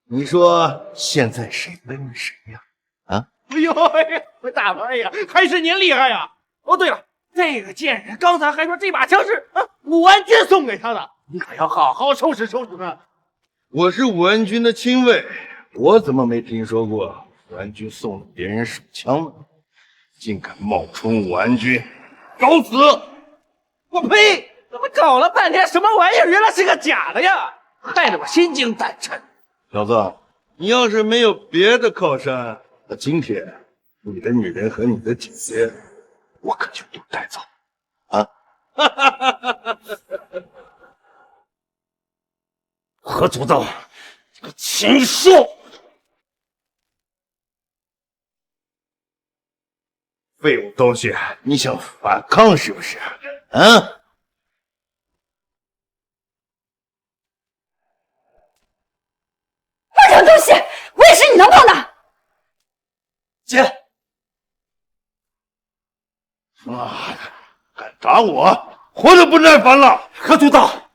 你说现在谁跟谁呀？啊？哎呦哎呀，大白呀，还是您厉害呀！哦，对了，这个贱人刚才还说这把枪是武安君送给他的，你可要好好收拾收拾他。我是武安君的亲卫，我怎么没听说过武安君送了别人手枪呢？竟敢冒充武安君，找死！我呸！怎么搞了半天什么玩意儿？原来是个假的呀！害得我心惊胆颤。小子，你要是没有别的靠山，那今天你的女人和你的姐姐，我可就都带走啊！何足道，这个禽兽！废物东西，你想反抗是不是？啊！二等东西，我也是你能碰的。姐，妈的，敢打我，活得不耐烦了！何足道，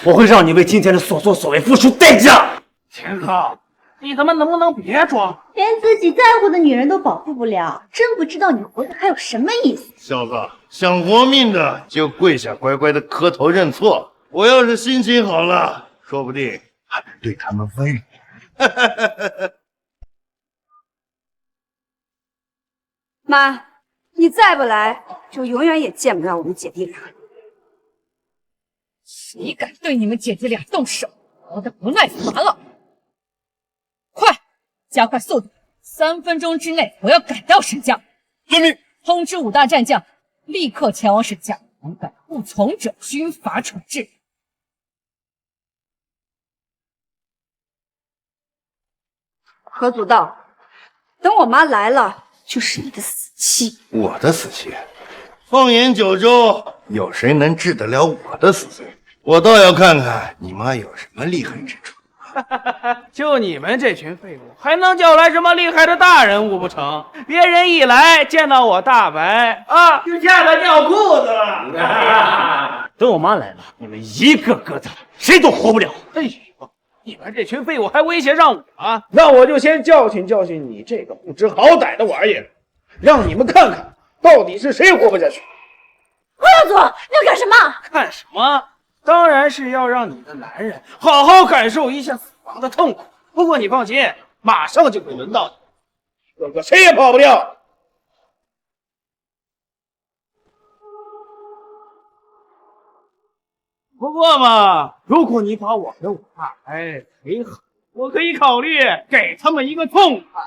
我会让你为今天的所作所为付出代价。秦昊，你他妈能不能别装？连自己在乎的女人都保护不了，真不知道你活着还有什么意思。小子，想活命的就跪下，乖乖的磕头认错。我要是心情好了，说不定还能对他们温柔。妈，你再不来，就永远也见不到我们姐弟俩。谁敢对你们姐弟俩动手，我都不耐烦了。快，加快速度，3分钟之内我要赶到沈家。遵命。通知5大战将，立刻前往沈家，勇敢不从者军法处置。何祖道，等我妈来了，就是你的死期。我的死期？放眼九州，有谁能治得了我的死罪？我倒要看看你妈有什么厉害之处。就你们这群废物，还能叫来什么厉害的大人物不成？别人一来见到我大白啊，就吓得尿裤子了。等我妈来了，你们一个个的谁都活不了。哎呦，你们这群废物还威胁上我啊？那我就先教训教训你这个不知好歹的玩意儿，让你们看看到底是谁活不下去。何耀祖，你要干什么？干什么？当然是要让你的男人好好感受一下死亡的痛苦。不过你放心，马上就会轮到你，哥哥谁也跑不掉。不过嘛，如果你把我跟我大白陪好，我可以考虑给他们一个痛快。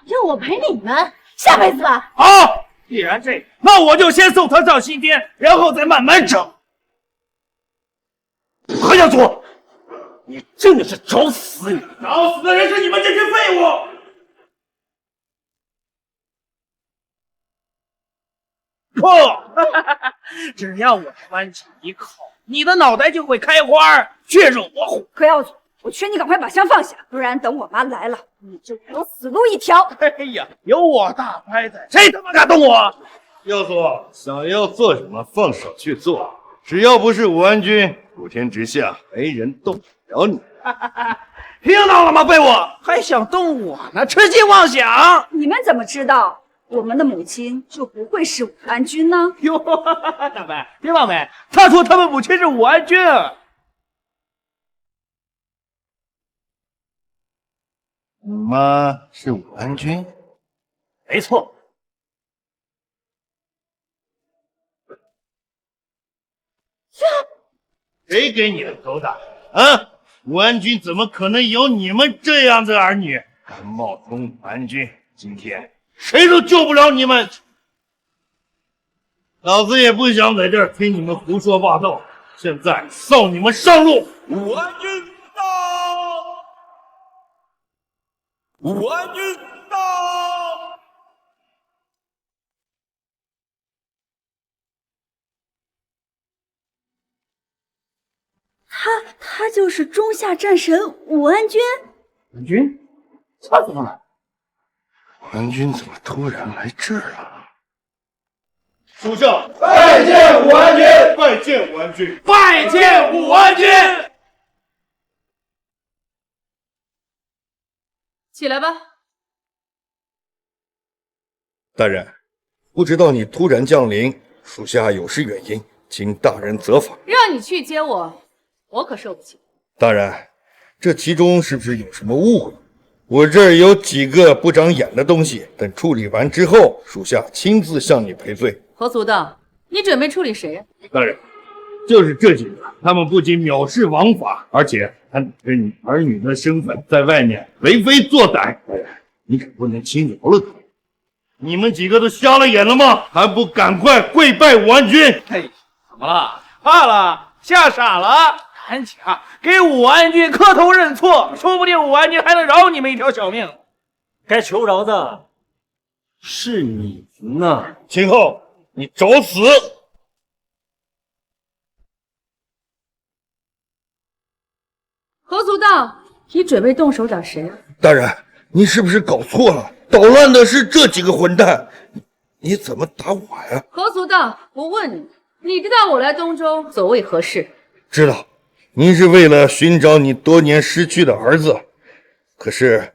要我陪你们？下辈子吧。好，既然这样，那我就先送他上西天，然后再慢慢整。何家祖，你真的是找死！你找死的人是你们这群废物！不，只要我弯起一口，你的脑袋就会开花，血肉模糊。何耀祖，我劝你赶快把枪放下，不然等我妈来了，你就有死路一条。哎呀，有我大拍在，谁他妈敢动我？耀祖，想要做什么，放手去做。只要不是武安君，普天之下没人动得了你。听到了吗，废物？还想动我呢，痴心妄想！你们怎么知道我们的母亲就不会是武安君呢？哟，大白，听到没？他说他们母亲是武安君。你妈是武安君？没错。谁给你的狗胆啊？武安君怎么可能有你们这样的儿女？敢冒充武安君，今天谁都救不了你们！老子也不想在这儿听你们胡说八道，现在送你们上路！武安君到！武安君到！他就是中夏战神武安君。武安君，他怎么了？武安君怎么突然来这儿了？属下拜见武安君！拜见武安君！拜见武安君！起来吧。大人，不知道你突然降临，属下有失远迎，请大人责罚。让你去接我，我可受不起。大人，这其中是不是有什么误会？我这儿有几个不长眼的东西，等处理完之后，属下亲自向你赔罪。何足道，你准备处理谁呀？大人，就是这几个，他们不仅藐视王法，而且还拿着你儿女的身份在外面为非作歹。大人，你可不能轻饶了他们。你们几个都瞎了眼了吗？还不赶快跪拜武安君！嘿，怎么了？怕了？吓傻了？赶紧啊，给武安君磕头认错，说不定武安君还能饶你们一条小命。该求饶的是你呢。秦昊，你找死！何足道，你准备动手打谁啊？大人，你是不是搞错了？捣乱的是这几个混蛋，你怎么打我呀？何足道，我问你，你知道我来东州所为何事？知道您是为了寻找你多年失去的儿子，可是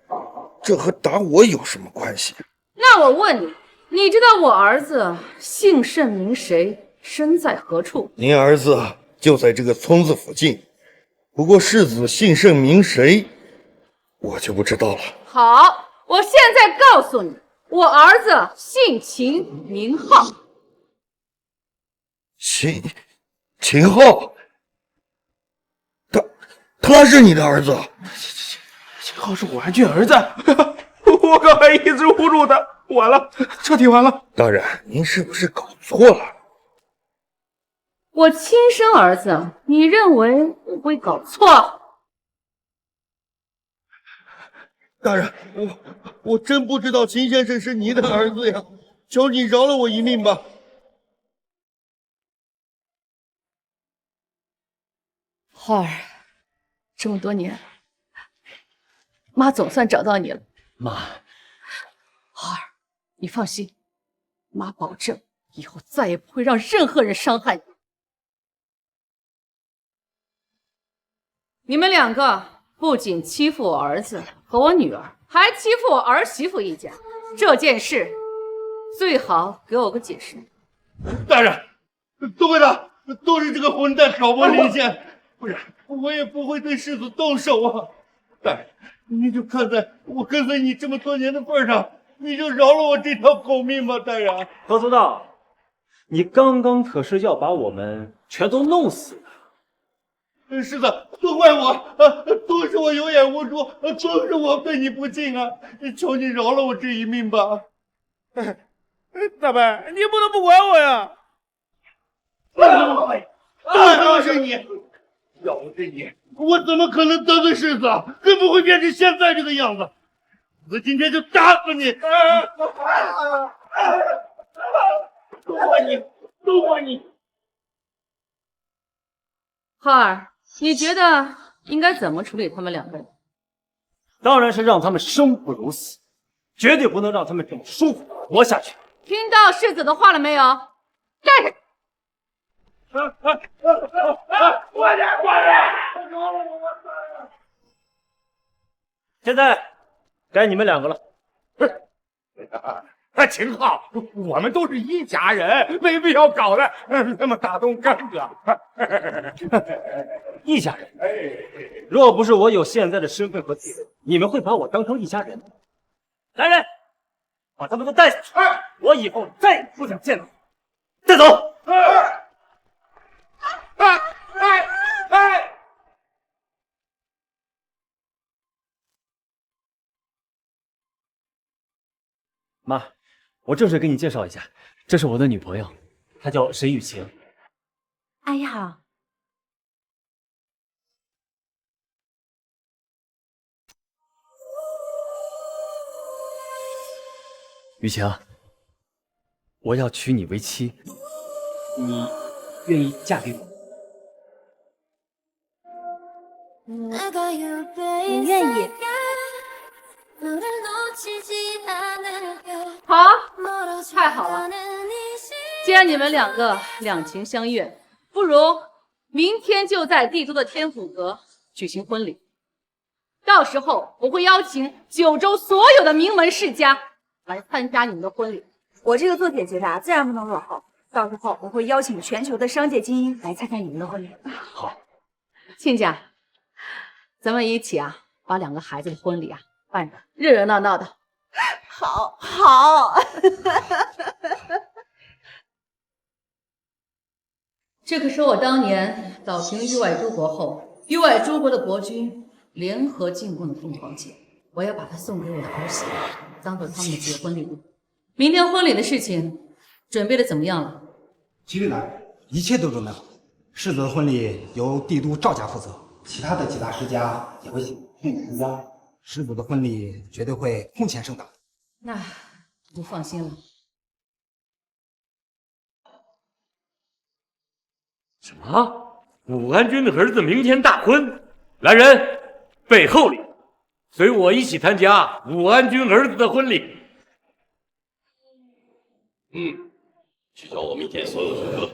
这和打我有什么关系？那我问你，你知道我儿子姓甚名谁，身在何处？您儿子就在这个村子附近，不过世子姓甚名谁，我就不知道了。好，我现在告诉你，我儿子姓秦，名浩。秦昊，他是你的儿子？秦昊是武安郡儿子，我刚才一直糊涂的，完了，彻底完了。大人，您是不是搞错了？我亲生儿子，你认为我会搞错？大人，我真不知道秦先生是你的儿子呀，求你饶了我一命吧。浩儿，这么多年，妈总算找到你了。妈，浩儿，你放心，妈保证以后再也不会让任何人伤害你。你们两个不仅欺负我儿子和我女儿，还欺负我儿媳妇一家，这件事最好给我个解释。大人，都怪他，都是这个混蛋挑拨离间，不然我也不会对世子动手啊！大人，你就看在我跟随你这么多年的份上，你就饶了我这条狗命吧，大人。何族道，你刚刚可是要把我们全都弄死的。世子，都怪我，都是我有眼无珠，都是我对你不敬啊！求你饶了我这一命吧。大伯，你不能不管我呀！都是你，要不是你，我怎么可能得罪世子？更不会变成现在这个样子。我今天就打死你！都怪你，都怪你！浩儿，你觉得应该怎么处理他们两个人？当然是让他们生不如死，绝对不能让他们这么舒服活下去。听到世子的话了没有？站着！快点，快点！现在该你们两个了。秦昊，我们都是一家人，没必要搞得那么大动干戈。一家人？若不是我有现在的身份和地位，你们会把我当成一家人吗？来人，把他们都带下去！我以后再也不想见到你。带走！妈，我正式给你介绍一下，这是我的女朋友，她叫沈雨晴。哎呀，雨晴，我要娶你为妻，你愿意嫁给我？我愿意。好，太好了！既然你们两个两情相悦，不如明天就在帝都的天府阁举行婚礼。到时候我会邀请九州所有的名门世家来参加你们的婚礼。我这个做姐姐的自然不能落后，到时候我会邀请全球的商界精英来参加你们的婚礼。好，亲家，咱们一起把两个孩子的婚礼办得热热闹闹的。好，好。这可是我当年扫平域外诸国后，域外诸国的国君联合进贡的凤凰剑，我要把它送给我的儿媳，当做他们的结婚礼物。明天婚礼的事情准备的怎么样了？齐玉兰，一切都准备好。世子的婚礼由帝都赵家负责，其他的几大世家也会请参加。世子的婚礼绝对会空前盛大。那我就放心了。什么？武安君的儿子明天大婚？来人，备厚礼，随我一起参加武安君儿子的婚礼。取消我明天所有的课。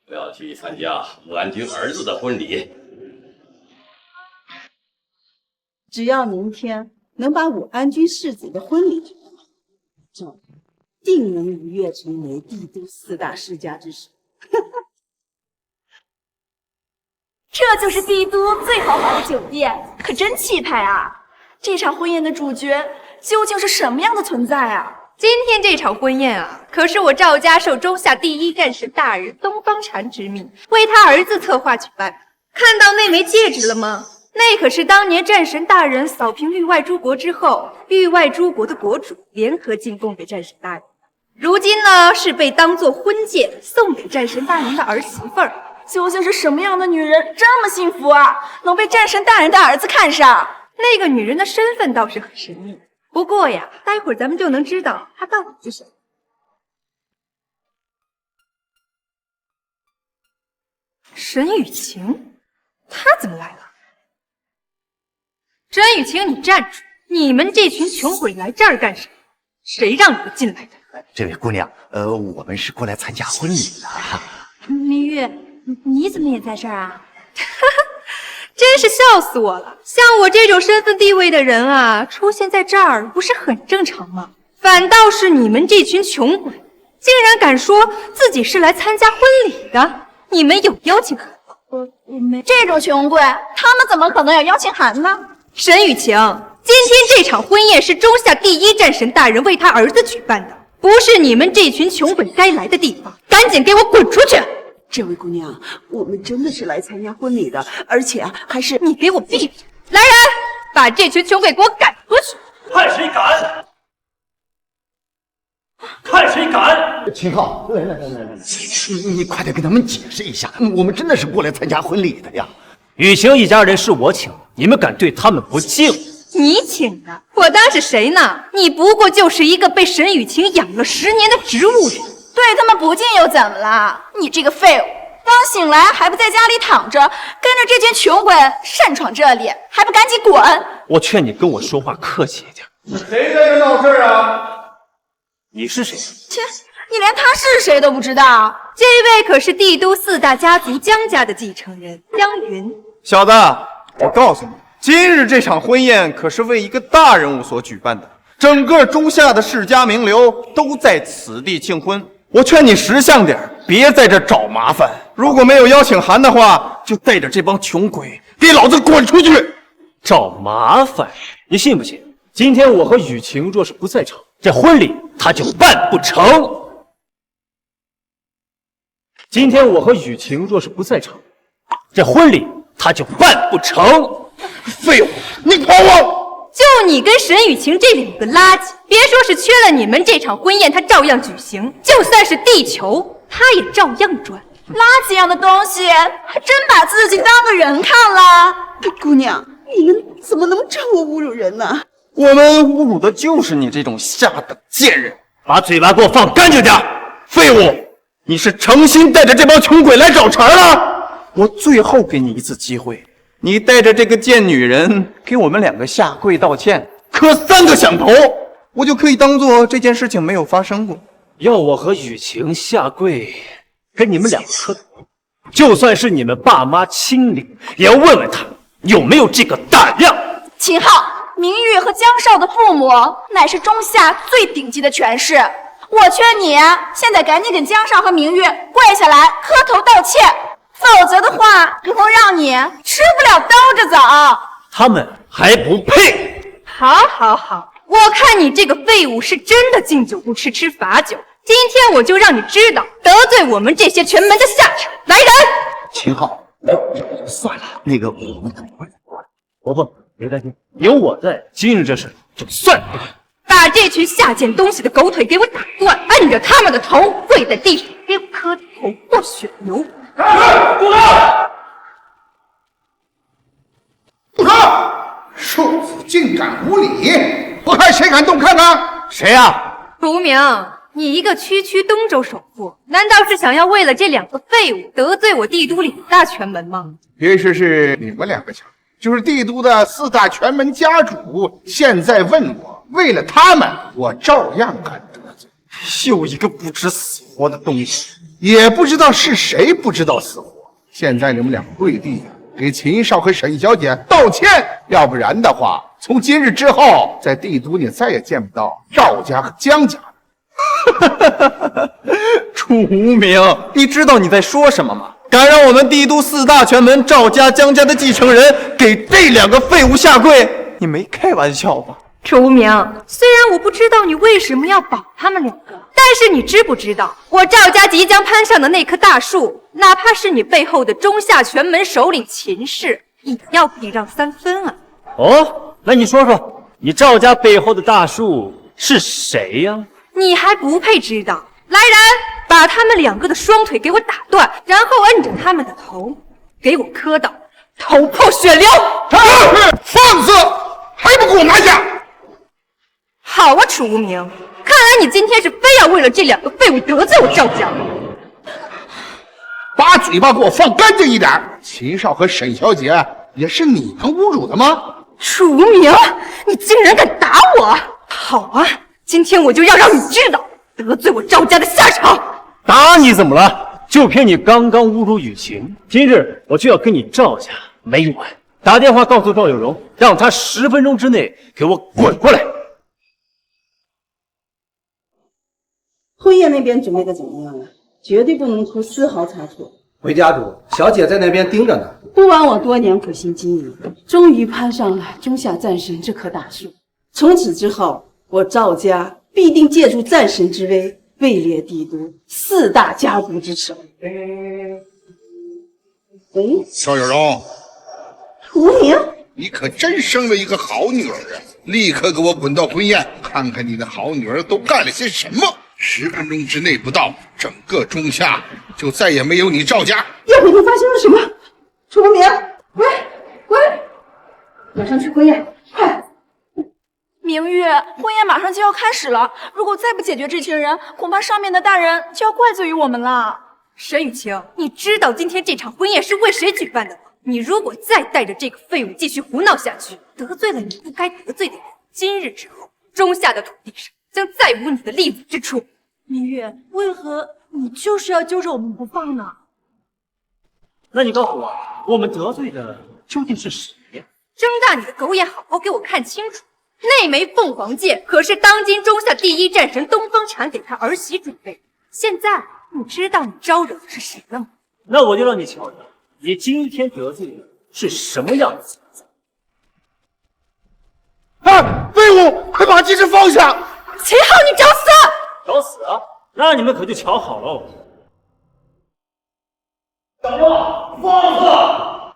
我要去参加武安君儿子的婚礼。只要明天能把武安君世子的婚礼举办好，赵定能一跃成为帝都4大世家之首。这就是帝都最豪华的酒店，可真气派啊！这场婚宴的主角究竟是什么样的存在啊？今天这场婚宴啊，可是我赵家受中夏第一战神大人东方禅之命，为他儿子策划举办。看到那枚戒指了吗？那可是当年战神大人扫平域外诸国之后，域外诸国的国主联合进贡给战神大人。如今呢，是被当作婚戒送给战神大人的儿媳妇儿。究竟是什么样的女人这么幸福啊，能被战神大人的儿子看上？那个女人的身份倒是很神秘，不过呀，待会儿咱们就能知道她到底是谁。沈雨晴，她怎么来了？沈雨晴，你站住！你们这群穷鬼来这儿干什么？谁让你们进来的？这位姑娘，我们是过来参加婚礼的。明玉，你怎么也在这儿啊？真是笑死我了！像我这种身份地位的人啊，出现在这儿不是很正常吗？反倒是你们这群穷鬼，竟然敢说自己是来参加婚礼的！你们有邀请函吗？我没。这种穷鬼，他们怎么可能有邀请函呢？沈雨晴，今天这场婚宴是中夏第一战神大人为他儿子举办的，不是你们这群穷鬼该来的地方！赶紧给我滚出去！这位姑娘，我们真的是来参加婚礼的，而且还是……你给我闭嘴！来人，把这群穷鬼给我赶出去！看谁敢！看谁敢！秦昊，来，你快点跟他们解释一下，我们真的是过来参加婚礼的呀。雨晴一家人是我请的，你们敢对他们不敬？你请的，我当是谁呢？你不过就是一个被沈雨晴养了10年的植物人。对他们不敬又怎么了？你这个废物，刚醒来还不在家里躺着，跟着这群穷鬼擅闯这里，还不赶紧滚！我劝你跟我说话客气一点。谁在这闹事啊？你是谁？切，你连他是谁都不知道？这位可是帝都4大家族江家的继承人江云。小子，我告诉你，今日这场婚宴可是为一个大人物所举办的，整个中夏的世家名流都在此地庆婚。我劝你识相点，别在这找麻烦。如果没有邀请函的话，就带着这帮穷鬼给老子滚出去！找麻烦？你信不信？今天我和雨晴若是不在场，这婚礼他就办不成。今天我和雨晴若是不在场，这婚礼他就办不成。废物，你跑我！就你跟沈雨晴这2个垃圾，别说是缺了你们这场婚宴，它照样举行；就算是地球，它也照样转。垃圾样的东西，还真把自己当个人看了。姑娘，你们怎么能这么侮辱人呢？我们侮辱的就是你这种下等贱人！把嘴巴给我放干净点！废物，你是诚心带着这帮穷鬼来找茬了？我最后给你一次机会。你带着这个贱女人给我们2个下跪道歉，磕3个响头，我就可以当做这件事情没有发生过。要我和雨晴下跪跟你们2个磕头，就算是你们爸妈亲临，也要问问他有没有这个胆量。秦昊、明玉和江少的父母乃是中夏最顶级的权势，我劝你现在赶紧给江少和明玉跪下来磕头道歉。否则的话，以后让你吃不了兜着走。他们还不配。好，我看你这个废物是真的敬酒不吃吃罚酒。今天我就让你知道得罪我们这些权门的下场。来人！秦昊，算了，那个我们等会儿再过来。伯父，别担心，有我在，今日这事就算了。把这群下贱东西的狗腿给我打断，按着他们的头跪在地上，给我磕头或血流。住手！庶子竟敢无礼！我看谁敢动，看看谁呀？卢明，你一个区东州首富，难道是想要为了这2个废物得罪我帝都2大权门吗？别说是你们2个强，就是帝都的4大权门家主，现在问我，为了他们，我照样敢得罪。又一个不知死活的东西！也不知道是谁不知道死活。现在你们俩跪地给秦少和沈小姐道歉，要不然的话，从今日之后，在帝都你再也见不到赵家和江家了。楚无名，你知道你在说什么吗？敢让我们帝都4大权门赵家、江家的继承人给这2个废物下跪？你没开玩笑吧？楚无名，虽然我不知道你为什么要保他们2个，但是你知不知道，我赵家即将攀上的那棵大树，哪怕是你背后的中下权门首领秦氏，也要避让3分啊！哦，那你说说，你赵家背后的大树是谁呀？你还不配知道！来人，把他们2个的双腿给我打断，然后摁着他们的头，给我磕到头破血流！放肆！还不给我拿下！好啊，楚无名，看来你今天是非要为了这2个废物得罪我赵家。把嘴巴给我放干净一点！秦少和沈小姐也是你们侮辱的吗？楚无名，你竟然敢打我！好啊，今天我就要让你知道得罪我赵家的下场。打你怎么了？就凭你刚刚侮辱雨晴，今日我就要跟你赵家没完！打电话告诉赵有容，让他10分钟之内给我滚过来。婚宴那边准备的怎么样了？绝对不能出丝毫差错。回家主，小姐在那边盯着呢。不枉我多年苦心经营，终于攀上了中下战神这棵大树。从此之后，我赵家必定借助战神之威，位列帝都4大家族之首。赵有容，无名，你可真生了一个好女儿啊！立刻给我滚到婚宴，看看你的好女儿都干了些什么。10分钟之内不到，整个中夏就再也没有你赵家。宴会中发生了什么？楚无名，喂，马上去婚宴，快！明月，婚宴马上就要开始了，如果再不解决这群人，恐怕上面的大人就要怪罪于我们了。沈雨晴，你知道今天这场婚宴是为谁举办的吗？你如果再带着这个废物继续胡闹下去，得罪了你不该得罪的人，今日之后，中夏的土地上将再无你的立足之处。明月，为何你就是要揪着我们不放呢？那你告诉我，我们得罪的究竟是谁呀？睁大你的狗眼，好好给我看清楚！那枚凤凰戒可是当今中夏第1战神东方禅给他儿媳准备的。现在你知道你招惹的是谁了吗？那我就让你瞧瞧，你今天得罪的是什么样的子。废物，快把鸡翅放下！秦昊，你找死！找死啊！那你们可就瞧好喽！大哥，放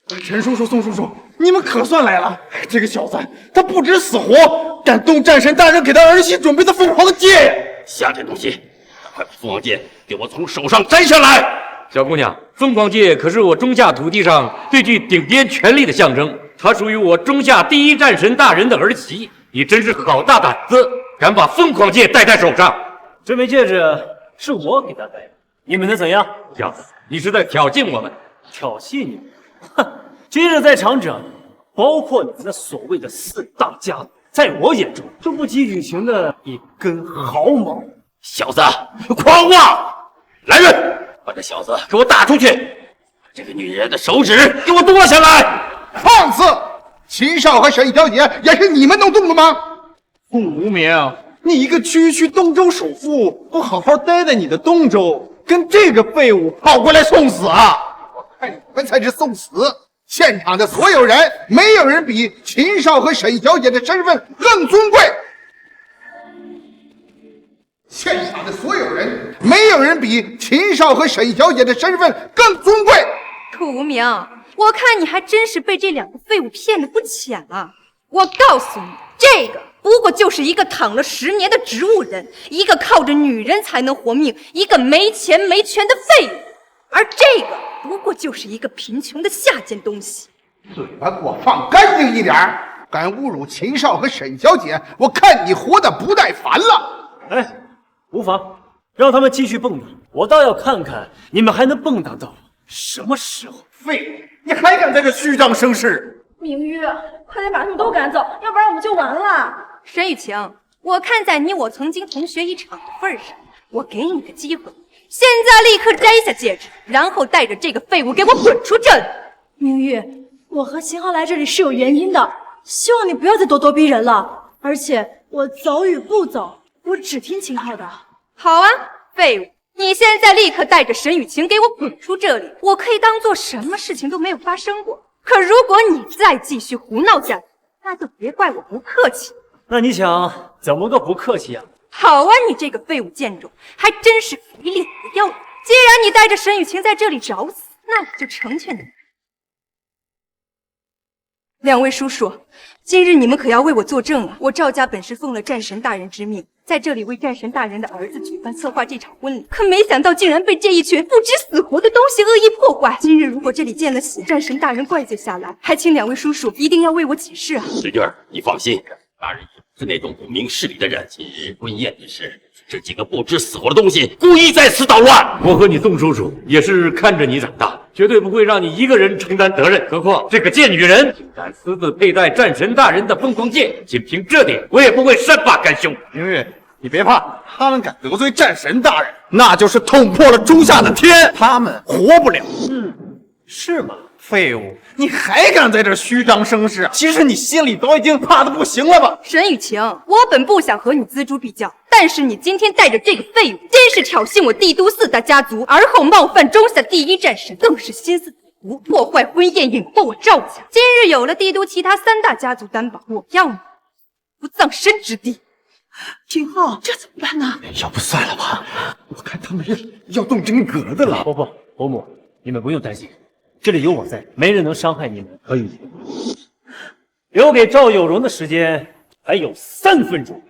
肆！陈叔叔、宋叔叔，你们可算来了！这个小子，他不知死活，敢动战神大人给他儿媳准备的凤凰戒！下贱东西，快把凤凰戒给我从手上摘下来！小姑娘，凤凰戒可是我中夏土地上最具顶尖权力的象征，它属于我中夏第1战神大人的儿媳。你真是好大胆子，敢把凤凰戒戴在手上！这枚戒指是我给他戴的，你们能怎样？小子，你是在挑衅我们！挑衅你们？哼！今日在场者，包括你们那所谓的4大家族，在我眼中都不及雨晴的一根毫毛。小子，狂妄！来人，把这小子给我打出去！把这个女人的手指给我剁下来！放肆！秦少和沈小姐也是你们弄动的吗？顾无名，你一个区东州首富，不好好待在你的东州，跟这个废物跑过来送死啊！我看你们才是送死！现场的所有人，没有人比秦少和沈小姐的身份更尊贵。现场的所有人，没有人比秦少和沈小姐的身份更尊贵。楚无名，我看你还真是被这2个废物骗得不浅了。我告诉你，这个不过就是一个躺了10年的植物人，一个靠着女人才能活命，一个没钱没权的废物。而这个不过就是一个贫穷的下贱东西。嘴巴给我放干净一点！敢侮辱秦少和沈小姐，我看你活得不耐烦了。哎，无妨，让他们继续蹦跶，我倒要看看你们还能蹦跶到什么时候。废物，你还敢在这虚张声势！明月，快点把他们都赶走，要不然我们就完了。沈雨晴，我看在你我曾经同学一场的份上，我给你个机会，现在立刻摘下戒指，然后带着这个废物给我滚出这里！明玉，我和秦昊来这里是有原因的，希望你不要再咄咄逼人了。而且我走与不走，我只听秦昊的。好啊，废物！你现在立刻带着沈雨晴给我滚出这里！我可以当做什么事情都没有发生过。可如果你再继续胡闹下去，那就别怪我不客气。那你想怎么个不客气啊？好啊，你这个废物贱种，还真是肥脸不要脸！既然你带着沈雨晴在这里找死，那我就成全你。两位叔叔，今日你们可要为我作证啊！我赵家本是奉了战神大人之命，在这里为战神大人的儿子举办策划这场婚礼，可没想到竟然被这一群不知死活的东西恶意破坏。今日如果这里见了血，战神大人怪罪下来，还请两位叔叔一定要为我解释啊！侄女儿，你放心，大人也不是那种不明事理的人。今日婚宴之事，这几个不知死活的东西故意在此捣乱。我和你宋叔叔也是看着你长大，绝对不会让你一个人承担责任。何况这个贱女人竟敢私自佩戴战神大人的凤凰戒，仅凭这点，我也不会善罢甘休。明玉，你别怕，他们敢得罪战神大人，那就是捅破了中夏的天，他们活不了。是吗？废物，你还敢在这虚张声势？其实你心里都已经怕得不行了吧？沈雨晴，我本不想和你锱铢必较，但是你今天带着这个废物，真是挑衅我帝都4大家族，而后冒犯中夏第一战神，更是心思歹毒，破坏婚宴，引祸我赵家。今日有了帝都其他3大家族担保，我要你不葬身之地。秦昊，这怎么办呢？要不算了吧，我看他们要动真格的了。伯父、伯母，你们不用担心，这里有我在，没人能伤害你们和雨晴。留给赵有容的时间还有3分钟。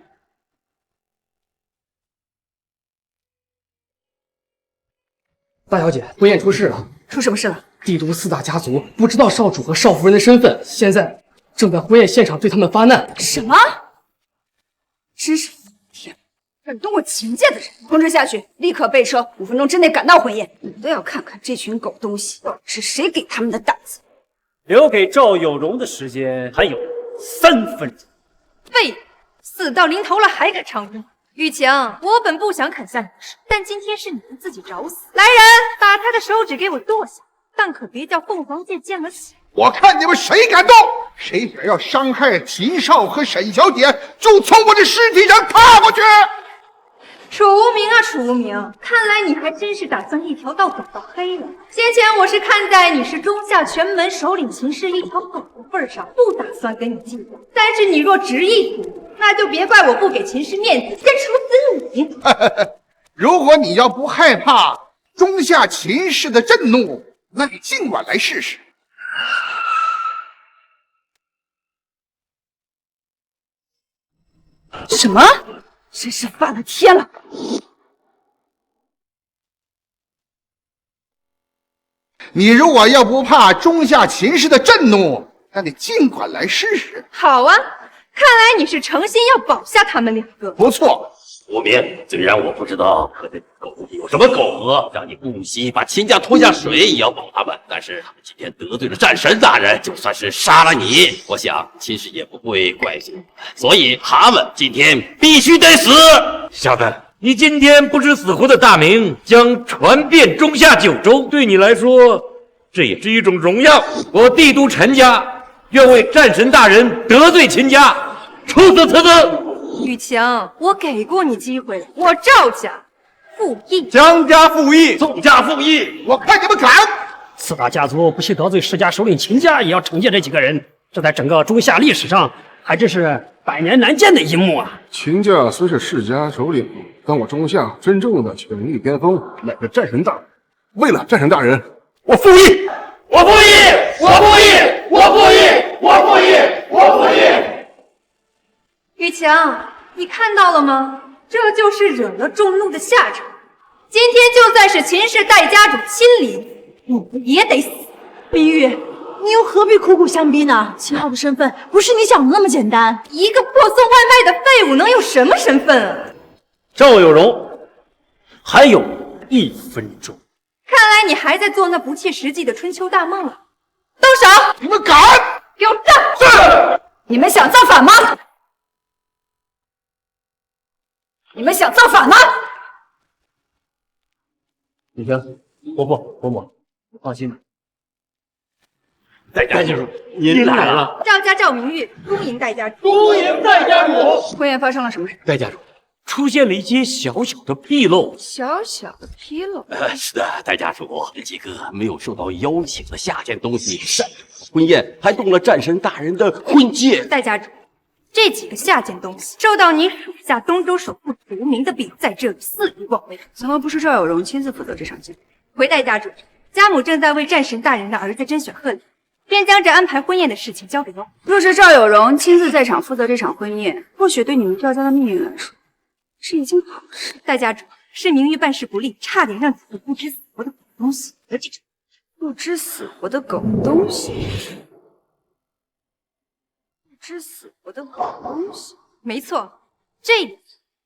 大小姐，婚宴出事了。出什么事了？帝都4大家族不知道少主和少夫人的身份，现在正在婚宴现场对他们发难。什么？真是天！敢动我秦家的人，通知下去，立刻备车，5分钟之内赶到婚宴。你们都要看看这群狗东西是谁给他们的胆子。留给赵有容的时间还有3分钟。废物，死到临头了还敢唱歌！雨晴，我本不想砍下你的手，但今天是你们自己找死。来人，把他的手指给我剁下，但可别叫凤凰戒见了血。我看你们谁敢动，谁敢要伤害秦少和沈小姐，就从我的尸体上踏过去。楚无名啊，楚无名，看来你还真是打算一条道走到黑了。先前我是看在你是中夏全门首领秦氏一条狗的份上，不打算跟你计较。但是你若执意图，那就别怪我不给秦氏面子，先处死你。如果你要不害怕中夏秦氏的震怒，那你尽管来试试。什么？真是犯了天了！你如果要不怕中夏秦氏的震怒，那你尽管来试试。好啊，看来你是诚心要保下他们2个。不错。无名，虽然我不知道和这狗有什么苟合，让你不惜把秦家拖下水也要保他们，但是他们今天得罪了战神大人，就算是杀了你，我想秦氏也不会怪罪，所以他们今天必须得死。小子，你今天不知死活的大名将传遍中夏9州，对你来说这也是一种荣耀。我帝都陈家愿为战神大人得罪秦家，处死此子。雨晴，我给过你机会了，我赵家复议，江家复议，宋家复议，我看你们敢！4大家族不惜得罪世家首领秦家，也要惩戒这几个人，这在整个中夏历史上还真是100年难见的一幕啊！秦家虽是世家首领，但我中夏真正的权力巅峰乃是战神大人。为了战神大人，我复议！我复议！我复议！我复议！我复议！我复议！雨晴，你看到了吗？这就是惹了众怒的下场。今天就算是秦氏代家主亲临，你们也得死。冰玉，你又何必苦苦相逼呢？秦昊的身份不是你想的那么简单。一个破送外卖的废物能有什么身份啊？赵有容，还有1分钟。看来你还在做那不切实际的春秋大梦啊！动手！你们敢？给我站！你们想造反吗？们想造反吗？雨婷，伯父、伯母，放心吧。戴家主，您来了。赵家赵明玉，恭迎戴家主。恭迎戴家主。婚宴发生了什么事？戴家主，出现了一些小小的纰漏。小小的纰漏。是的，戴家主，这几个没有受到邀请的下贱东西擅闯婚宴，还动了战神大人的婚戒。戴家主，这几个下贱东西受到你属下东周首富除名的柄，在这里肆意妄为。怎么不是赵有容亲自负责这场婚礼？回戴家主，家母正在为战神大人的儿子甄选贺礼，便将这安排婚宴的事情交给我。若是赵有容亲自在场负责这场婚宴，或许对你们赵家的命运来说是一件好事。戴家主，是明玉办事不力，差点让几个不知死活的狗东西得这种不知死活的狗东西。不知死活的狗东西。没错，这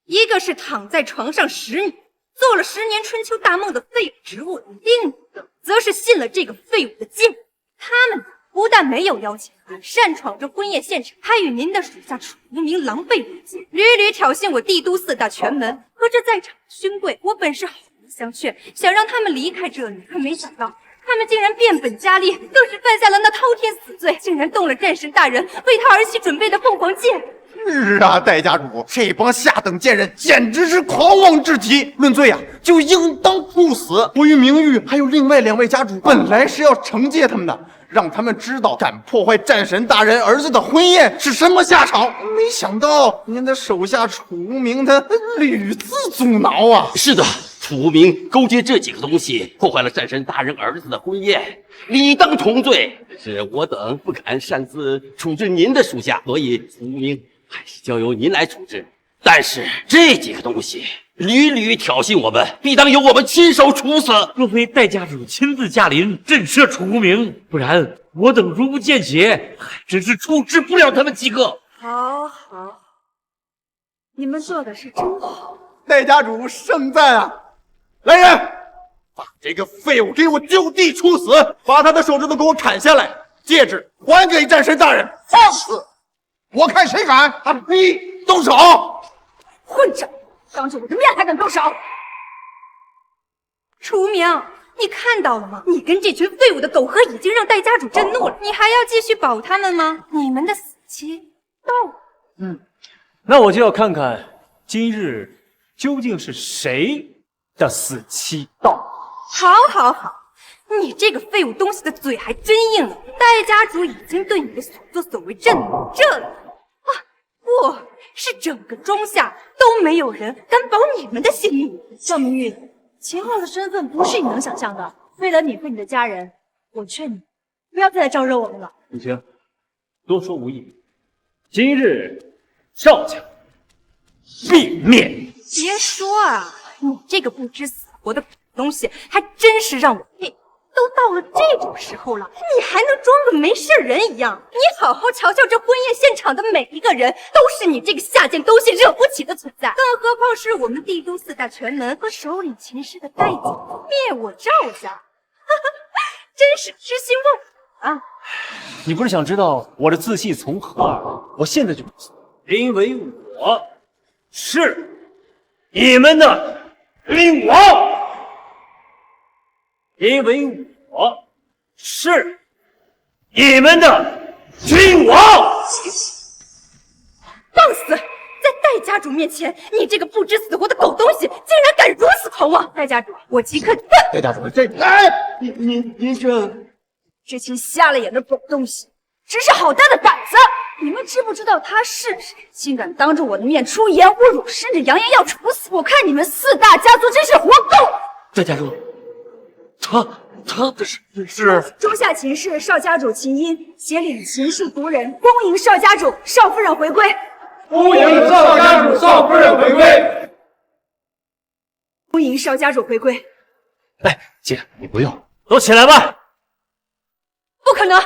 一个是躺在床上10年，做了10年春秋大梦的废物植物人，另一个则是信了这个废物的奸。他们不但没有邀请函，擅闯着婚宴现场，还与您的属下楚明狼狈为奸，屡屡挑衅我帝都4大权门和这在场的勋贵。我本是好言相劝，想让他们离开这里，可没想到他们竟然变本加厉，更是犯下了那滔天死罪，竟然动了战神大人为他儿媳准备的凤凰戒。是啊，戴家主，这帮下等贱人简直是狂妄至极，论罪啊，就应当处死。我与明玉还有另外2位家主，本来是要惩戒他们的，让他们知道敢破坏战神大人儿子的婚宴是什么下场。没想到您的手下楚无名他屡次阻挠啊！是的，楚无名勾结这几个东西，破坏了战神大人儿子的婚宴，理当重罪。是我等不敢擅自处置您的属下，所以楚无名还是交由您来处置。但是这几个东西屡屡挑衅我们，必当由我们亲手处死。若非戴家主亲自驾临震慑楚无名，不然我等如不见血，还真是处置不了他们几个。好，你们做的是真好。戴家主盛赞啊！来人，把这个废物给我就地处死，把他的手指头给我砍下来，戒指还给战神大人。放肆！我看谁敢！你动手！混账！当着我的面还敢动手！楚无名，你看到了吗？你跟这群废物的苟合已经让戴家主震怒了，你还要继续保他们吗？你们的死期到了。那我就要看看今日究竟是谁的死期到。好，你这个废物东西的嘴还真硬了。戴家主已经对你的所作所为震怒到这里了啊！不是整个中夏都没有人敢保你们的性命。赵明玉，秦昊的身份不是你能想象的。为了你和你的家人，我劝你不要再来招惹我们了。雨晴，多说无益。今日赵家必灭。别说啊，你这个不知死活的东西，还真是让我佩服。都到了这种时候了，你还能装个没事人一样？你好好瞧瞧这婚宴现场的每一个人，都是你这个下贱东西惹不起的存在，更何况是我们帝都4大权门和首领秦氏的戴家，灭我赵家，真是痴心妄想啊！你不是想知道我的自信从何而来？我现在就告诉你，因为我是你们的君王。因为我是你们的君王。放肆！在戴家主面前，你这个不知死活的狗东西，竟然敢如此狂妄！戴家主，我即刻戴家主，您这群瞎了眼的狗东西，真是好大的胆子！你们知不知道他是谁？竟敢当着我的面出言侮辱，甚至扬言要处死！我看你们4大家族真是活够了！戴家主。他的是中夏秦氏少家主秦殷携领秦氏族人，恭迎少家主少夫人回归。恭迎少家主少夫人回归。恭迎少家主回归。哎，姐，你不用，都起来吧。不可能，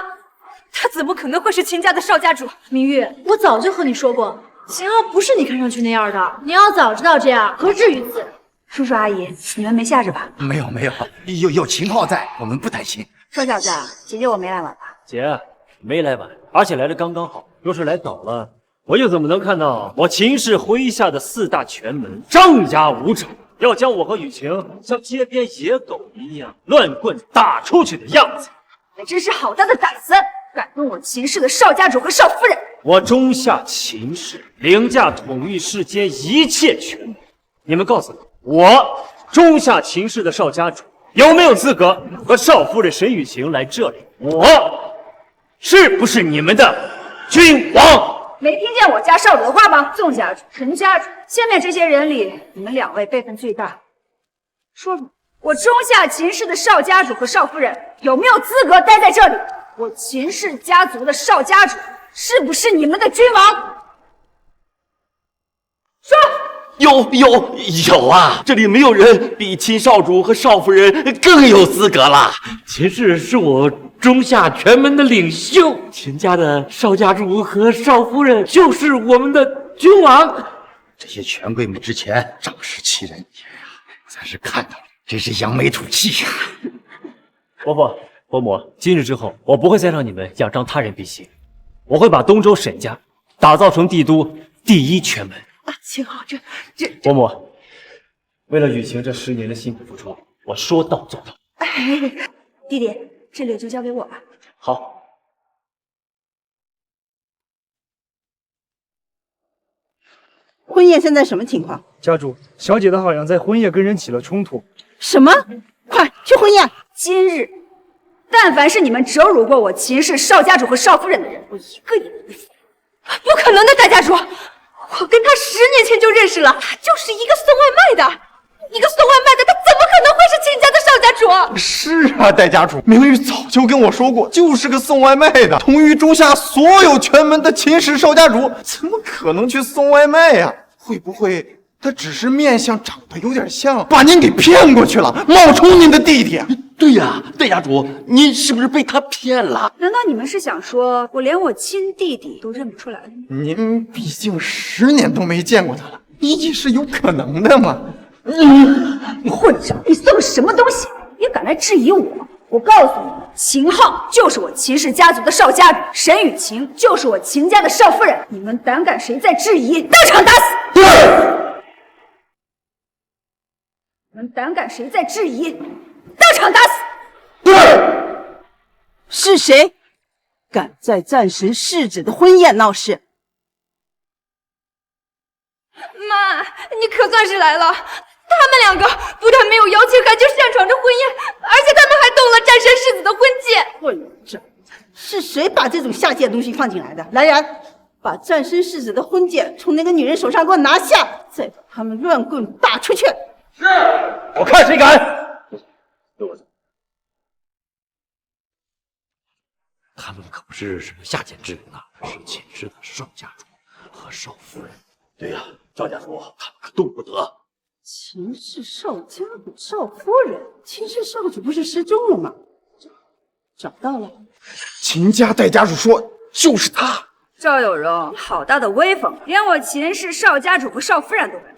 他怎么可能会是秦家的少家主？明玉，我早就和你说过，秦昊不是你看上去那样的。你要早知道这样，何至于此？叔叔阿姨，你们没吓着吧？没有，有秦昊在，我们不担心。臭小子，姐姐我没来晚吧？姐没来晚，而且来的刚刚好。若是来早了，我又怎么能看到我秦氏麾下的4大权门张牙舞爪，要将我和雨晴像街边野狗一样乱棍打出去的样子？你真是好大的胆子，敢动我秦氏的少家主和少夫人！我中夏秦氏凌驾统御世间一切权门，你们告诉我，我中夏秦氏的少家主有没有资格和少夫人沈雨晴来这里？我是不是你们的君王？没听见我家少主的话吗？宋家主、陈家主，下面这些人里，你们2位辈分最大。说说，我中夏秦氏的少家主和少夫人有没有资格待在这里？我秦氏家族的少家主是不是你们的君王？说。有啊！这里没有人比秦少主和少夫人更有资格了。秦氏是我中夏全门的领袖，秦家的少家主和少夫人就是我们的君王。这些权贵们之前仗势欺人，咱是看到了，真是扬眉吐气呀！伯母，今日之后，我不会再让你们仰仗他人避嫌，我会把东周沈家打造成帝都第1权门。秦昊，这伯母，为了雨晴这10年的辛苦付出，我说到做到。弟弟，这里就交给我吧。好。婚宴现在什么情况？家主，小姐的好像在婚宴跟人起了冲突。什么？快去婚宴！今日，但凡是你们折辱过我秦氏少家主和少夫人的人，我一个也不放。不可能的，大家主，我跟他10年前就认识了，他就是一个送外卖的。一个送外卖的，他怎么可能会是秦家的少家主？是啊，戴家主，明玉早就跟我说过，就是个送外卖的。统御中夏所有权门的秦氏少家主，怎么可能去送外卖呀？会不会他只是面相长得有点像，把您给骗过去了，冒充您的弟弟？对呀，戴家主，您是不是被他骗了？难道你们是想说我连我亲弟弟都认不出来了？您毕竟10年都没见过他了，也是有可能的嘛。混账！你送什么东西也敢来质疑我？我告诉你，秦昊就是我秦氏家族的少家主，沈雨晴就是我秦家的少夫人。你们胆敢谁再质疑，当场打死！对，你们胆敢谁再质疑，当场打死！对，是谁敢在战神世子的婚宴闹事？妈，你可算是来了！他们2个不但没有要求函，就擅闯着婚宴，而且他们还动了战神世子的婚戒。混账！是谁把这种下贱东西放进来的？来人，把战神世子的婚戒从那个女人手上给我拿下，再把他们乱棍打出去！是，我看谁敢！跟我走。他们可不是什么下贱之人啊，是秦氏的少家主和少夫人。对呀，赵家主，他们可动不得。秦氏少家主、少夫人，秦氏少主不是失踪了吗？找到了。秦家戴家主说就是他。赵有容，好大的威风，连我秦氏少家主和少夫人都敢。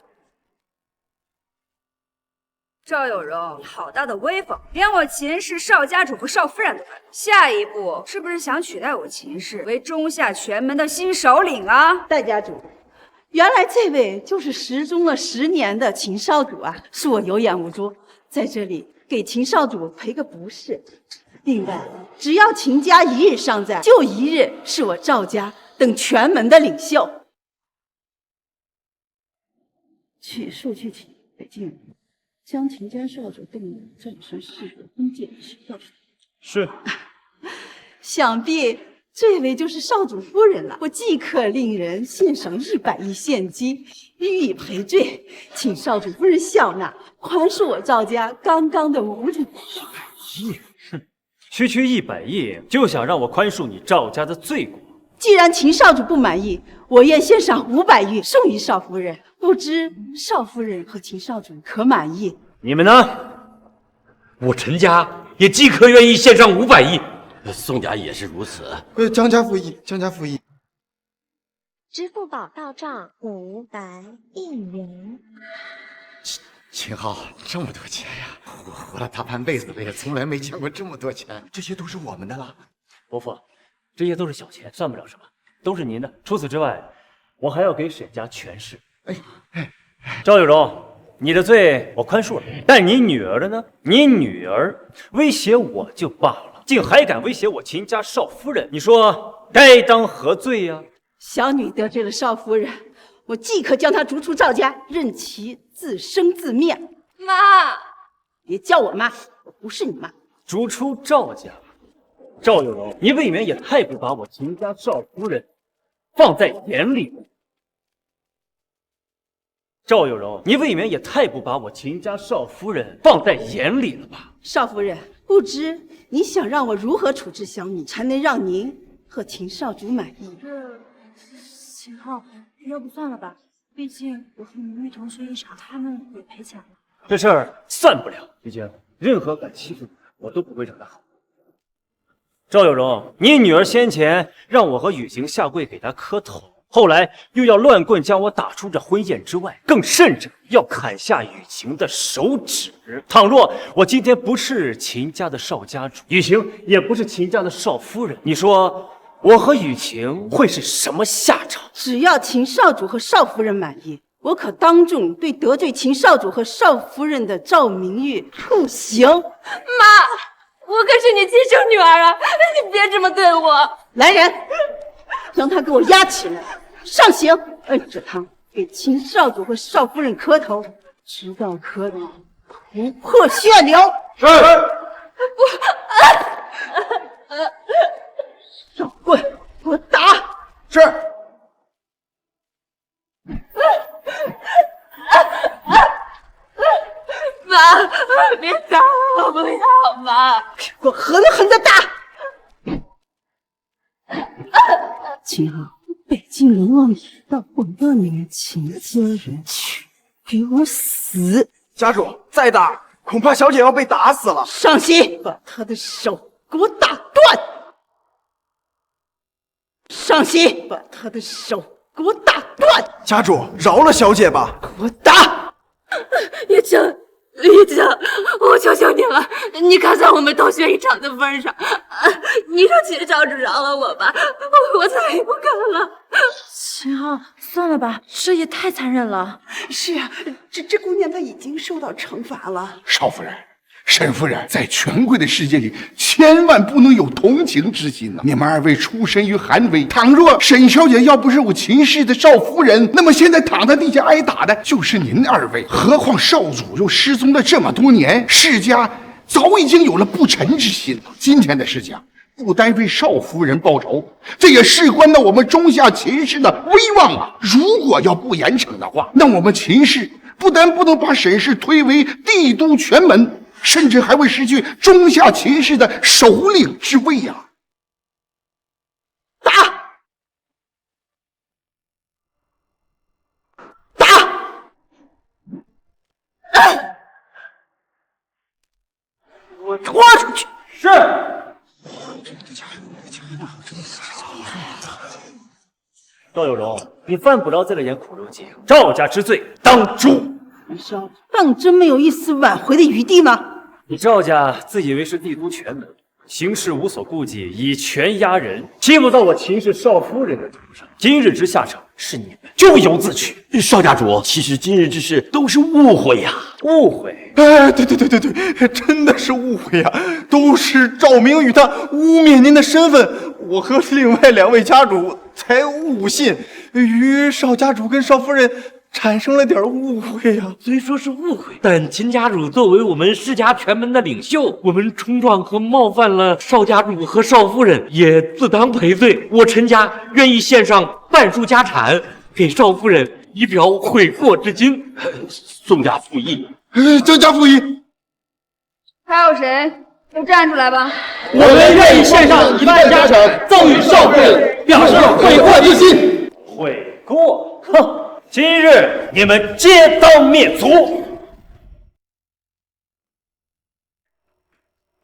赵有容，好大的威风，连我秦氏少家主和少夫人都敢。下一步是不是想取代我秦氏为中夏全门的新首领啊？戴家主。原来这位就是失踪了10年的秦少主啊！是我有眼无珠，在这里给秦少主赔个不是。另外，只要秦家一日尚在，就一日是我赵家等全门的领袖。起诉去请北京人，将秦家少主定为战神世子婚戒取到手。是。想必这位就是少主夫人了，我即刻令人献上100亿现金，予以赔罪，请少主夫人笑纳，宽恕我赵家刚刚的无礼。100亿，哼，区区100亿就想让我宽恕你赵家的罪过？既然秦少主不满意，我愿献上500亿送于少夫人，不知少夫人和秦少主可满意？你们呢？我陈家也即刻愿意献上500亿。宋家也是如此。江家附议，江家附议。支付宝到账500亿元。秦昊，这么多钱呀！我活了大半辈子了，也从来没见过这么多钱。这些都是我们的了。伯父，这些都是小钱，算不了什么，都是您的。除此之外，我还要给沈家权势。赵有容，你的罪我宽恕了，但你女儿的呢？你女儿威胁我就罢了，竟还敢威胁我秦家少夫人，你说该当何罪呀？小女得罪了少夫人，我即刻将她逐出赵家，任其自生自灭。妈，别叫我妈，我不是你妈。逐出赵家，赵有容，你未免也太不把我秦家少夫人放在眼里了。赵有容，你未免也太不把我秦家少夫人放在眼里了吧？少夫人，不知你想让我如何处置小女，才能让您和秦少主满意？秦昊，要不算了吧，毕竟我和明玉同学一场，他们也赔钱了。这事儿算不了，毕竟任何敢欺负你的，我都不会让他好。赵有容，你女儿先前让我和雨晴下跪给她磕头，后来又要乱棍将我打出这婚宴之外，更甚者要砍下雨晴的手指。倘若我今天不是秦家的少家主，雨晴也不是秦家的少夫人，你说我和雨晴会是什么下场？只要秦少主和少夫人满意，我可当众对得罪秦少主和少夫人的赵明玉处刑。妈，我可是你亲生女儿啊，你别这么对我。来人，将他给我押起来，上刑，摁着他给秦少主和少夫人磕头，直到磕到头破血流。是。少棍，给我打！是。妈，别打我，不要妈！给我狠狠的打！秦昊，北京龙王知道我要你们秦家人去，给我死！家主，再打，恐怕小姐要被打死了。上刑，把她的手给我打断！上刑，把她的手给我打断！家主，饶了小姐吧！给我打！叶晴，叶晴，我求求你了，你看在我们同学一场的份上，你让秦少主饶了我吧，我再也不敢了。秦昊，算了吧，这也太残忍了。是啊，这姑娘她已经受到惩罚了。少夫人、沈夫人，在权贵的世界里，千万不能有同情之心呐！你们二位出身于寒微，倘若沈小姐要不是我秦氏的少夫人，那么现在躺在地下挨打的就是您二位。何况少主又失踪了这么多年，世家早已经有了不臣之心了。今天的事情不单为少夫人报仇，这也事关到我们中夏秦氏的威望啊！如果要不严惩的话，那我们秦氏不但不能把沈氏推为帝都权门，甚至还会失去中夏秦氏的首领之位呀！打！打！我拖出去！是。赵有容，你犯不着在这演苦肉计，赵家之罪当诛。秦少，当真没有一丝挽回的余地吗？你赵家自以为是帝都权门，行事无所顾忌，以权压人，欺负到我秦氏少夫人的头上。今日之下场是你们咎由自取。少家主，其实今日之事都是误会呀，误会。哎，对，真的是误会呀，都是赵明宇他污蔑您的身份，我和另外2位家主才误信，与少家主跟少夫人产生了点误会呀。虽说是误会，但秦家主作为我们世家权门的领袖，我们冲撞和冒犯了少家主和少夫人，也自当赔罪。我陈家愿意献上半数家产给少夫人，以表悔过之心。宋家附议。郑家附议。还有谁？都站出来吧！我们愿意献上1半家产赠与少夫人，表示悔过之心。悔过？哼！今日你们皆当灭族！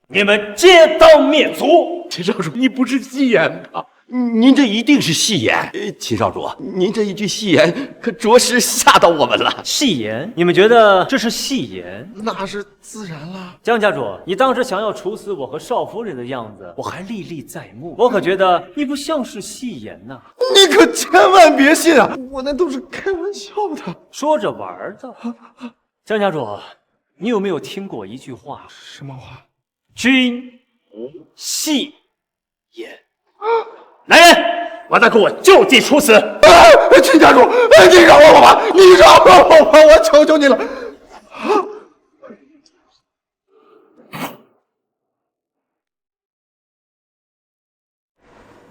你们皆当灭族！秦少主，你不是戏言吧？您这一定是戏言，秦少主，您这一句戏言可着实吓到我们了。戏言？你们觉得这是戏言？那是自然了。江家主，你当时想要处死我和少夫人的样子，我还历历在目。我可觉得你不像是戏言呐。你可千万别信啊！我那都是开玩笑的，说着玩的。江家主，你有没有听过一句话？什么话？君无戏言。来人，把他给我就地处死！秦家主，你饶了我吧！你饶了我吧！我求求你了！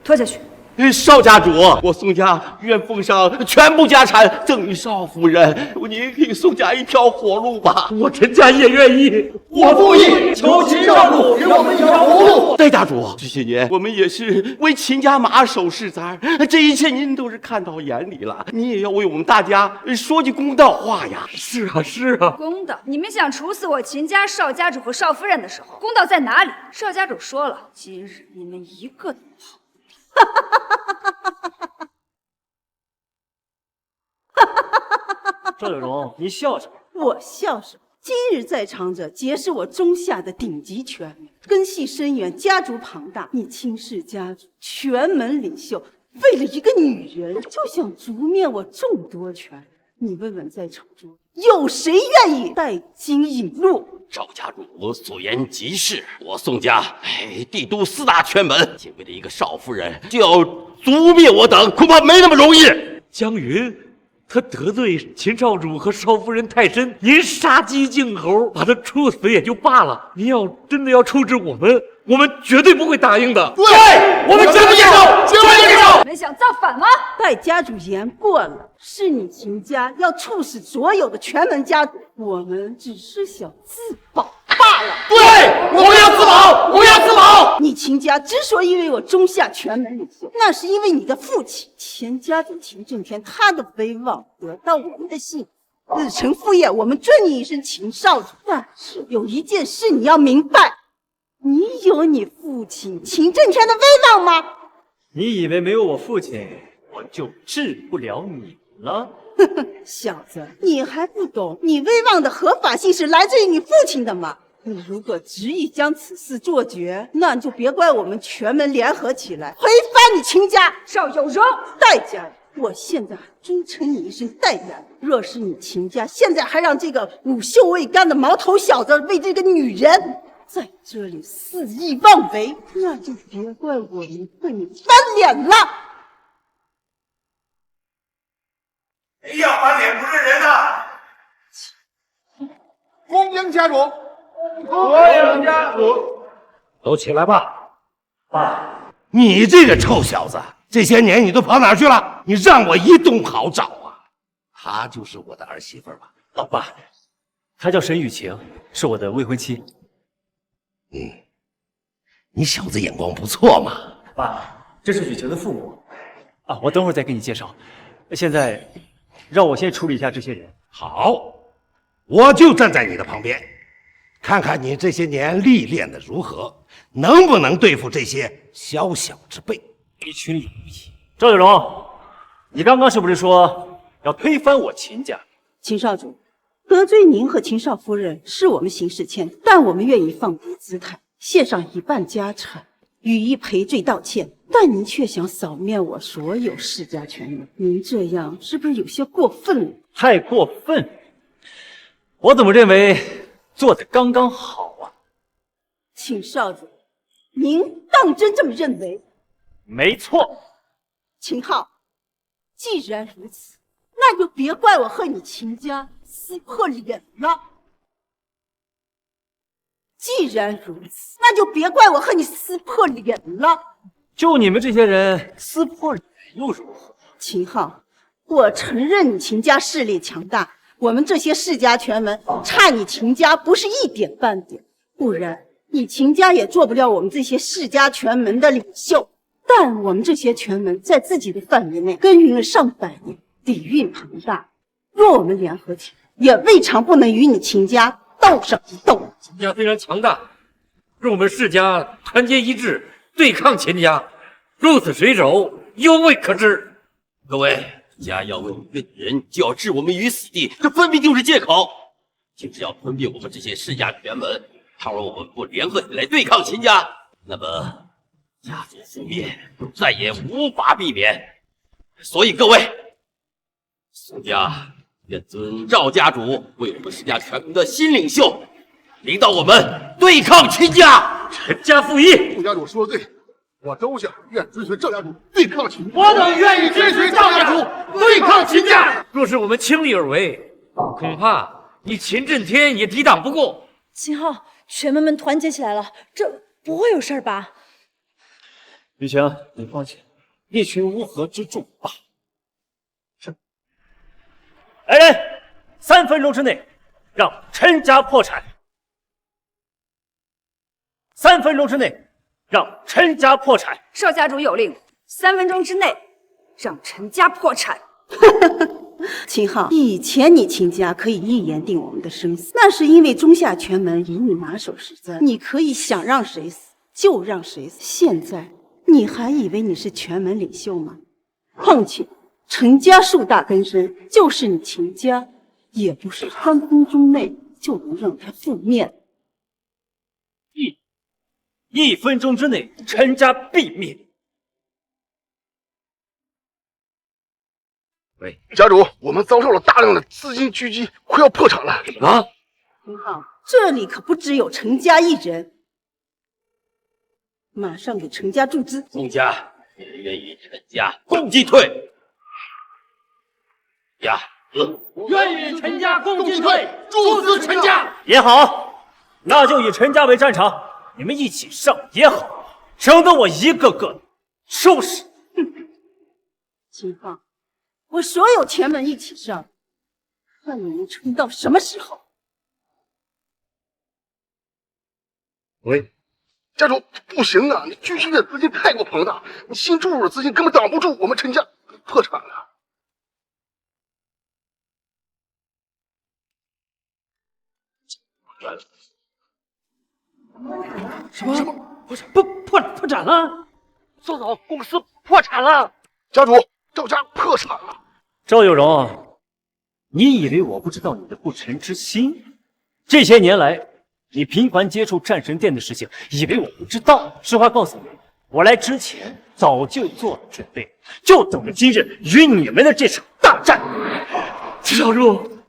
拖下去。少家主，我宋家愿奉上全部家产赠与少夫人，您给宋家一条活路吧。我陈家也愿意。我不义，求秦少主给我们一条活路。戴家主，这些年我们也是为秦家马首是瞻，这一切您都是看到眼里了，你也要为我们大家说句公道话呀。是啊，是啊。公道？你们想处死我秦家少家主和少夫人的时候，公道在哪里？少家主说了，今日你们一个都不好。赵有容，你笑什么？我笑什么？今日在场者皆是我中下的顶级权员，根系深远，家族庞大。你秦氏家族权门领袖，为了一个女人就想逐灭我众多权人。你问问在场中，有谁愿意带金引路？赵家主所言极是，我宋家帝都4大权门，仅为了一个少夫人就要族灭我等，恐怕没那么容易。江云，他得罪秦少主和少夫人太深，您杀鸡儆猴，把他处死也就罢了。您要真的要处置我们，我们绝对不会答应的。对，我们绝不接受，绝不接受。你们想造反吗？待家主言过了，是你秦家要处死所有的权门家族，我们只是想自保罢了。对，我们要自保，我们要自保。你秦家之所以为我中下权门领袖，那是因为你的父亲前家主秦正天，他的威望得到我们的信，日承父业，我们尊你一声秦少主。但是有一件事你要明白，你有你父亲秦正天的威望吗？你以为没有我父亲，我就治不了你了？呵呵，小子，你还不懂，你威望的合法性是来自于你父亲的吗？你如果执意将此事做绝，那就别怪我们全门联合起来推翻你秦家。赵有容，戴家人，我现在还尊称你一声戴家人。若是你秦家现在还让这个乳臭未干的毛头小子为这个女人在这里肆意妄为，那就别怪我们对你翻脸了。谁要翻脸不认人呐！恭迎家主，欢迎家主，都起来吧。爸，你这个臭小子，这些年你都跑哪儿去了？你让我一顿好找啊！她就是我的儿媳妇吧？老爸，她叫沈雨晴，是我的未婚妻。你小子眼光不错嘛。爸，这是雨晴的父母啊，我等会儿再给你介绍。现在让我先处理一下这些人。好，我就站在你的旁边，看看你这些年历练的如何，能不能对付这些小小之辈。一群蝼蚁！赵有容，你刚刚是不是说要推翻我秦家？秦少主，得罪您和秦少夫人是我们行事欠，但我们愿意放低姿态，献上1半家产，予以赔罪道歉。但您却想扫灭我所有世家权人，您这样是不是有些过分了？太过分！我怎么认为做的刚刚好啊？秦少主，您当真这么认为？没错。秦昊，既然如此，那就别怪我和你秦家撕破脸了。既然如此，那就别怪我和你撕破脸了。就你们这些人撕破脸又如何？秦昊，我承认你秦家势力强大，我们这些世家权门差你秦家不是一点半点，不然你秦家也做不了我们这些世家权门的领袖。但我们这些权门在自己的范围内耕耘了上百年，底蕴庞大，若我们联合起来，也未尝不能与你秦家斗上一斗。秦家虽然强大，若我们世家团结一致对抗秦家，如此水手，有未可知。各位，家要为一个女人就要置我们于死地，这分明就是借口。就是要吞并我们这些世家权门，倘若我们不联合起来对抗秦家，那么家族覆灭再也无法避免。所以各位，宋家愿尊赵家主为我们世家权门的新领袖，领导我们对抗秦家。陈家附议。宋家主说的对，我周家愿追随赵家主对抗秦家。我等愿意追随赵家主对抗秦家。若是我们倾力而为，恐怕你秦震天也抵挡不过。秦昊，权门们团结起来了，这不会有事儿吧？雨晴，你放心，一群乌合之众罢了。是。来人，3分钟之内让陈家破产。3分钟之内让陈家破产。少家主有令，3分钟之内让陈家破产。秦昊，以前你秦家可以一言定我们的生死，那是因为中夏权门以你马首是瞻，你可以想让谁死就让谁死。现在你还以为你是权门领袖吗？况且陈家树大根深，就是你秦家，也不是3分钟内就能让他覆灭。1分钟之内，陈家必灭。喂，家主，我们遭受了大量的资金狙击，快要破产了。什么？秦昊，这里可不只有陈家一人，马上给陈家注资。宋家愿与陈家共进退。家子愿与陈家共进退，注资陈家也好，那就以陈家为战场，你们一起上也好，省得我一个个收拾。秦昊，我所有权门一起上，看你能撑到什么时候。喂，家主，不行啊！你狙击的资金太过庞大，你新注入的资金根本挡不住我们陈家破产了。什么？破产了？宋总，公司破产了。家主，赵家破产了。赵有容，你以为我不知道你的不臣之心？这些年来，你频繁接触战神殿的事情，以为我不知道？实话告诉你，我来之前早就做了准备，就等着今日与你们的这场大战。少主，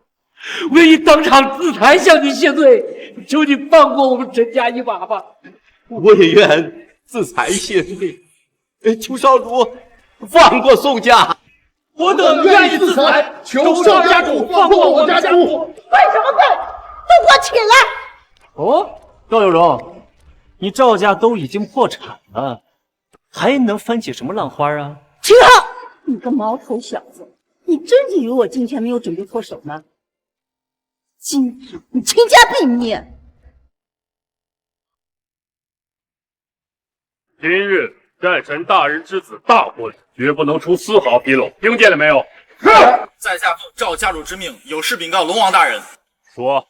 我愿意当场自裁向你谢罪，求你放过我们陈家一马吧。我也愿自裁谢罪，求少主放过宋家。我等愿意自裁，求少家主放过我家主。跪什么跪？都给我起来！哦，赵有容，你赵家都已经破产了，还能翻起什么浪花啊？秦昊，你个毛头小子，你真以为我今天没有准备脱手吗？今日你秦家必灭！今日战神大人之子大婚，绝不能出丝毫纰漏，听见了没有？是。在下奉赵家主之命，有事禀告龙王大人。说。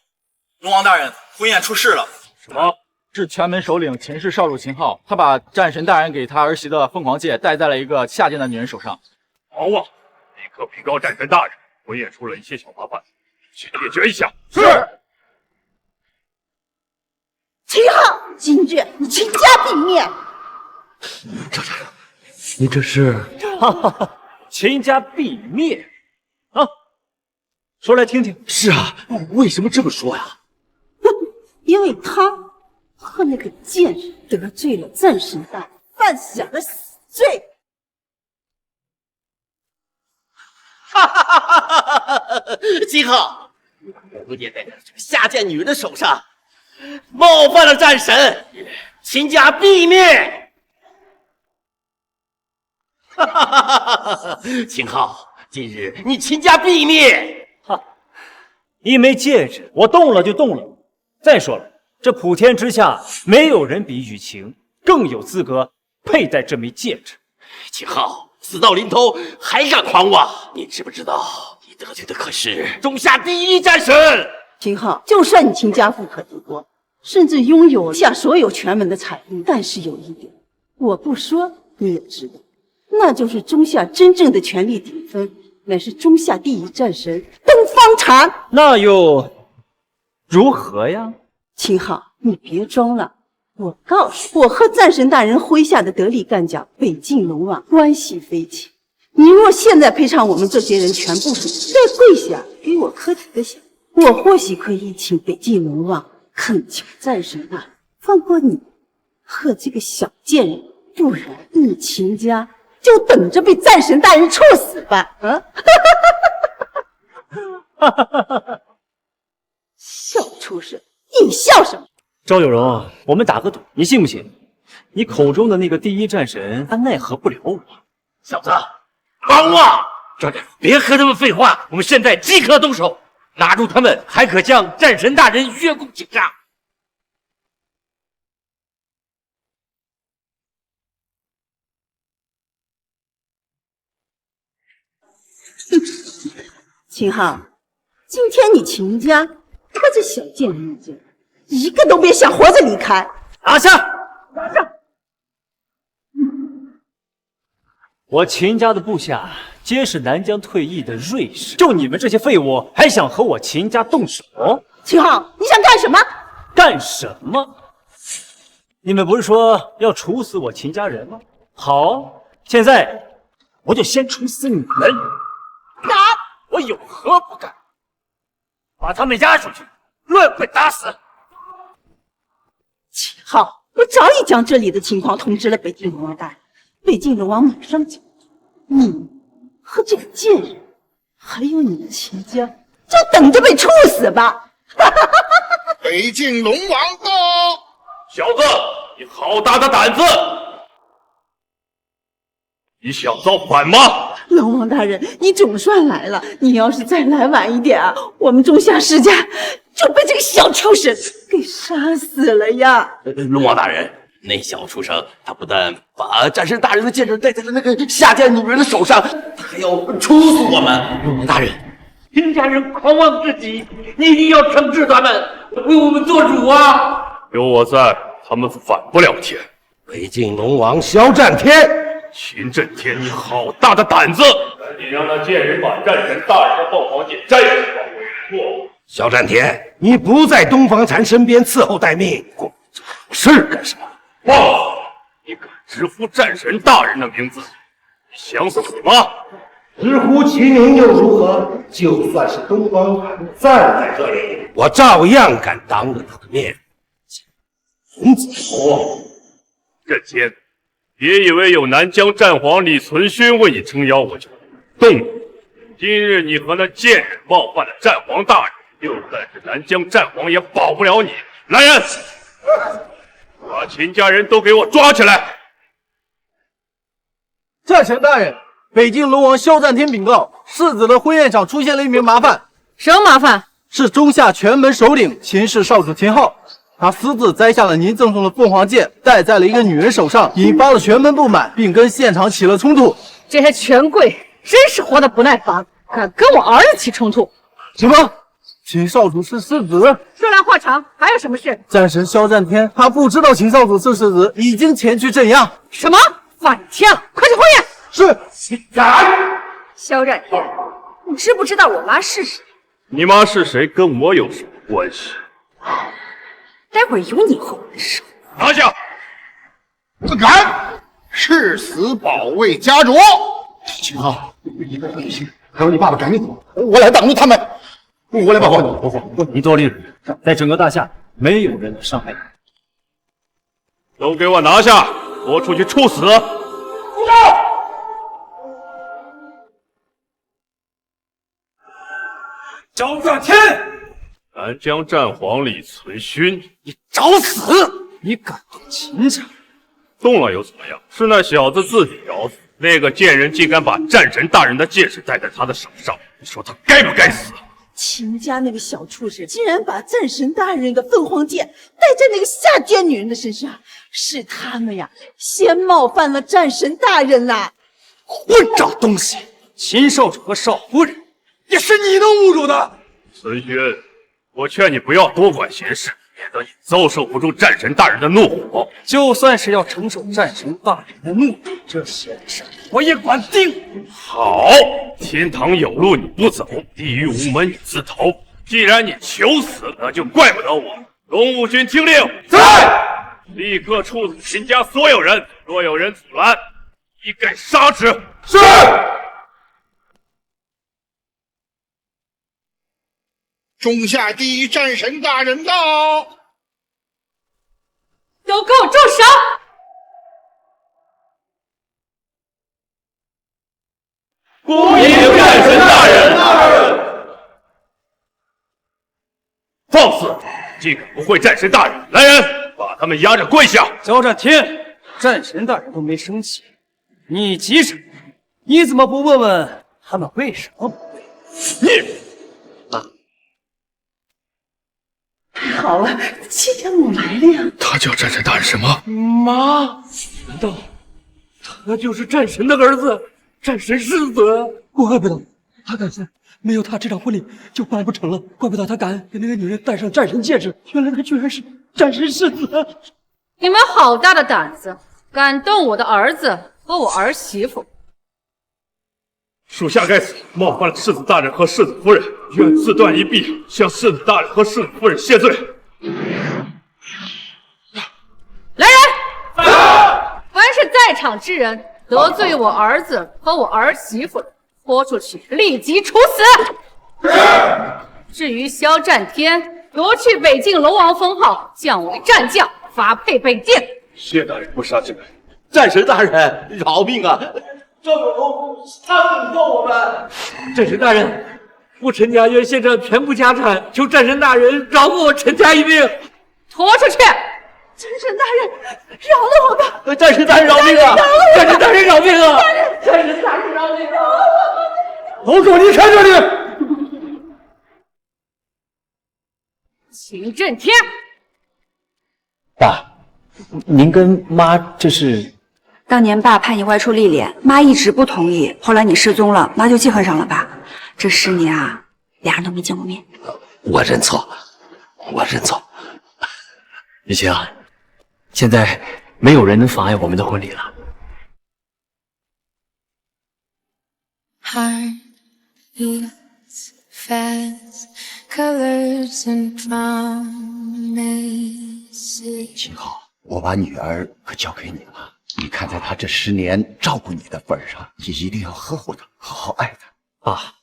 龙王大人，婚宴出事了。什么？是权门首领秦氏少主秦昊，他把战神大人给他儿媳的凤凰戒戴在了一个下贱的女人手上。好啊，立刻禀告战神大人，婚宴出了一些小麻烦，去解决一下。是。秦昊，今日你秦家必灭！赵家主，你这是？哈哈哈，秦家必灭啊！说来听听。是啊，为什么这么说呀？因为他和那个贱人得罪了战神大人，犯下了死罪。哈哈哈哈哈！秦昊，我也在这个下贱女人的手上冒犯了战神，秦家必灭！哈哈哈哈哈！秦昊，今日你秦家必灭！哈，一枚戒指，我动了就动了。再说了，这普天之下没有人比雨晴更有资格佩戴这枚戒指。秦昊，死到临头还敢狂妄！你知不知道，你得罪的可是中夏第一战神？秦昊，就算你秦家富可敌国，甚至拥有下所有权门的财力，但是有一点，我不说你也知道，那就是中夏真正的权力顶峰，乃是中夏第一战神东方禅。那又如何呀？秦昊，你别装了。我告诉你，我和战神大人麾下的得力干将北境龙王关系匪浅。你若现在赔偿我们这些人全部是，再跪下给我磕几个响，我或许可以请北境龙王恳求战神大人放过你和这个小贱人，不然你秦家就等着被战神大人处死吧！啊！小畜生，你笑什么？赵有容，我们打个赌，你信不信？你口中的那个第一战神，他奈何不了我。小子，帮我！赵大夫，别和他们废话，我们现在即刻动手，拿住他们，还可向战神大人约功请上。秦昊，今天你秦家和这小贱人一个都别想活着离开！拿下！拿下！我秦家的部下皆是南疆退役的锐士，就你们这些废物，还想和我秦家动手？秦昊，你想干什么？干什么？你们不是说要处死我秦家人吗？好，现在我就先处死你们！敢！我有何不敢？把他们押出去，论会打死！秦昊，我早已将这里的情况通知了北境龙王大人，北境龙王马上就你和这个贱人，还有你们秦家，就等着被处死吧！北境龙王到！小子，你好大的胆子！你想造反吗？龙王大人，你总算来了。你要是再来晚一点啊，我们中夏世家就被这个小畜生给杀死了呀！龙王大人，那小畜生他不但把战神大人的剑刃戴在了那个下贱女人的手上，他还要处死我们！龙王大人，秦家人狂妄至极，你一定要惩治他们，为我们做主啊！有我在，他们反不了天。北境龙王萧战天。秦震天，你好大的胆子！赶紧让那贱人把战神大人的凤凰剑摘下来！萧战天，你不在东方禅身边伺候待命，管这事干什么？放肆！你敢直呼战神大人的名字？你想死吗？直呼其名又如何？就算是东方禅站在这里，我照样敢当着他的面。孔子说：“震天。”别以为有南疆战皇李存勋为你撑腰，我就动你。今日你和那贱人冒犯了战皇大人，就算是南疆战皇也保不了你。来人，把秦家人都给我抓起来！战神大人，北境龙王萧战天禀告，世子的婚宴上出现了一名麻烦。什么麻烦？是中夏全门首领秦氏少主秦昊。他私自摘下了您赠送的凤凰剑，戴在了一个女人手上，引发了全门不满，并跟现场起了冲突。这些权贵真是活得不耐烦，敢跟我儿子起冲突！什么？秦少主是世子？说来话长，还有什么事？战神萧战天，他不知道秦少主是世子，已经前去镇压。什么？反天！快去婚宴！是。然，萧战天，你知不知道我妈是谁？你妈是谁跟我有什么关系？待会儿有你后的事。拿下！不敢！誓死保卫家主。秦昊，你的女婿还有你爸爸赶紧走，我来挡住他们。我来保护你。不慌，你多利润，在整个大夏没有人能伤害你。都给我拿下，拖出去处死！萧战天！南疆战皇李存勋，你找死！你敢动秦家？动了又怎么样？是那小子自己找死。那个贱人竟敢把战神大人的戒指戴在他的手上，你说他该不该死？秦家那个小畜生竟然把战神大人的凤凰剑戴在那个下贱女人的身上，是他们呀，先冒犯了战神大人啦！混账东西！秦少主和少夫人，也是你能侮辱的！存勋。我劝你不要多管闲事，免得你遭受不住战神大人的怒火。就算是要承受战神大人的怒火，这些事我也管定。好，天堂有路你不走，地狱无门你自投。既然你求死，那就怪不得我。龙武军听令，在，立刻处死秦家所有人，若有人阻拦，一概杀之。是。中夏第一战神大人到，都给我住手！恭迎战神大人！放肆！竟敢不会战神大人！来人，把他们押着跪下！交战天，战神大人都没生气，你急什么？你怎么不问问他们为什么不跪？你。太好了，亲家母来了呀！他叫战神大人什么？妈？难道他就是战神的儿子？战神世子？怪不得他敢说，没有他这场婚礼就办不成了。怪不得他敢给那个女人戴上战神戒指，原来他居然是战神世子！你们好大的胆子，敢动我的儿子和我儿媳妇！属下该死，冒犯了世子大人和世子夫人，愿自断一臂，向世子大人和世子夫人谢罪。来人！凡是在场之人得罪我儿子和我儿媳妇的，拖出去立即处死。至于萧战天，夺去北境龙王封号，降为战将，发配北境。谢大人不杀之恩。战神大人饶命啊！赵有龙，他诅咒我们！战神大人，我陈家愿献上全部家产，求战神大人饶过我陈家一命。拖出去！战神大人，饶了我吧！战神大人饶命啊！战神大人饶命啊！战神大人饶命啊！都给我离开这里！秦震天，爸，您跟妈这是？当年爸派你外出历练，妈一直不同意。后来你失踪了，妈就记恨上了爸。这10年啊，俩人都没见过面。我认错，我认错。雨晴，现在没有人能妨碍我们的婚礼了。秦昊，我把女儿可交给你了。你看在她这10年照顾你的份上，你一定要呵护她，好好爱她。爸，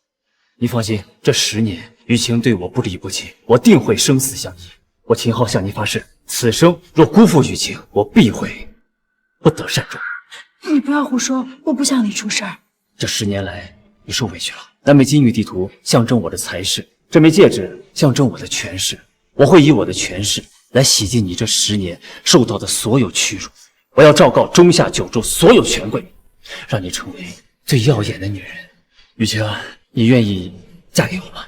你放心，这10年雨晴对我不离不弃，我定会生死相依。我秦昊向你发誓，此生若辜负雨晴，我必会不得善终。你不要胡说，我不想你出事儿。这10年来，你受委屈了。那枚金玉地图象征我的才识，这枚戒指象征我的权势。我会以我的权势来洗净你这10年受到的所有屈辱。我要昭告中夏9州所有权贵，让你成为最耀眼的女人。雨晴，你愿意嫁给我吗？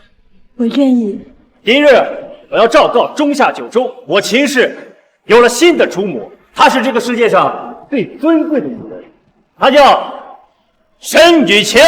我愿意。今日我要昭告中夏9州，我秦氏有了新的主母，她是这个世界上最尊贵的女人，她叫沈雨晴。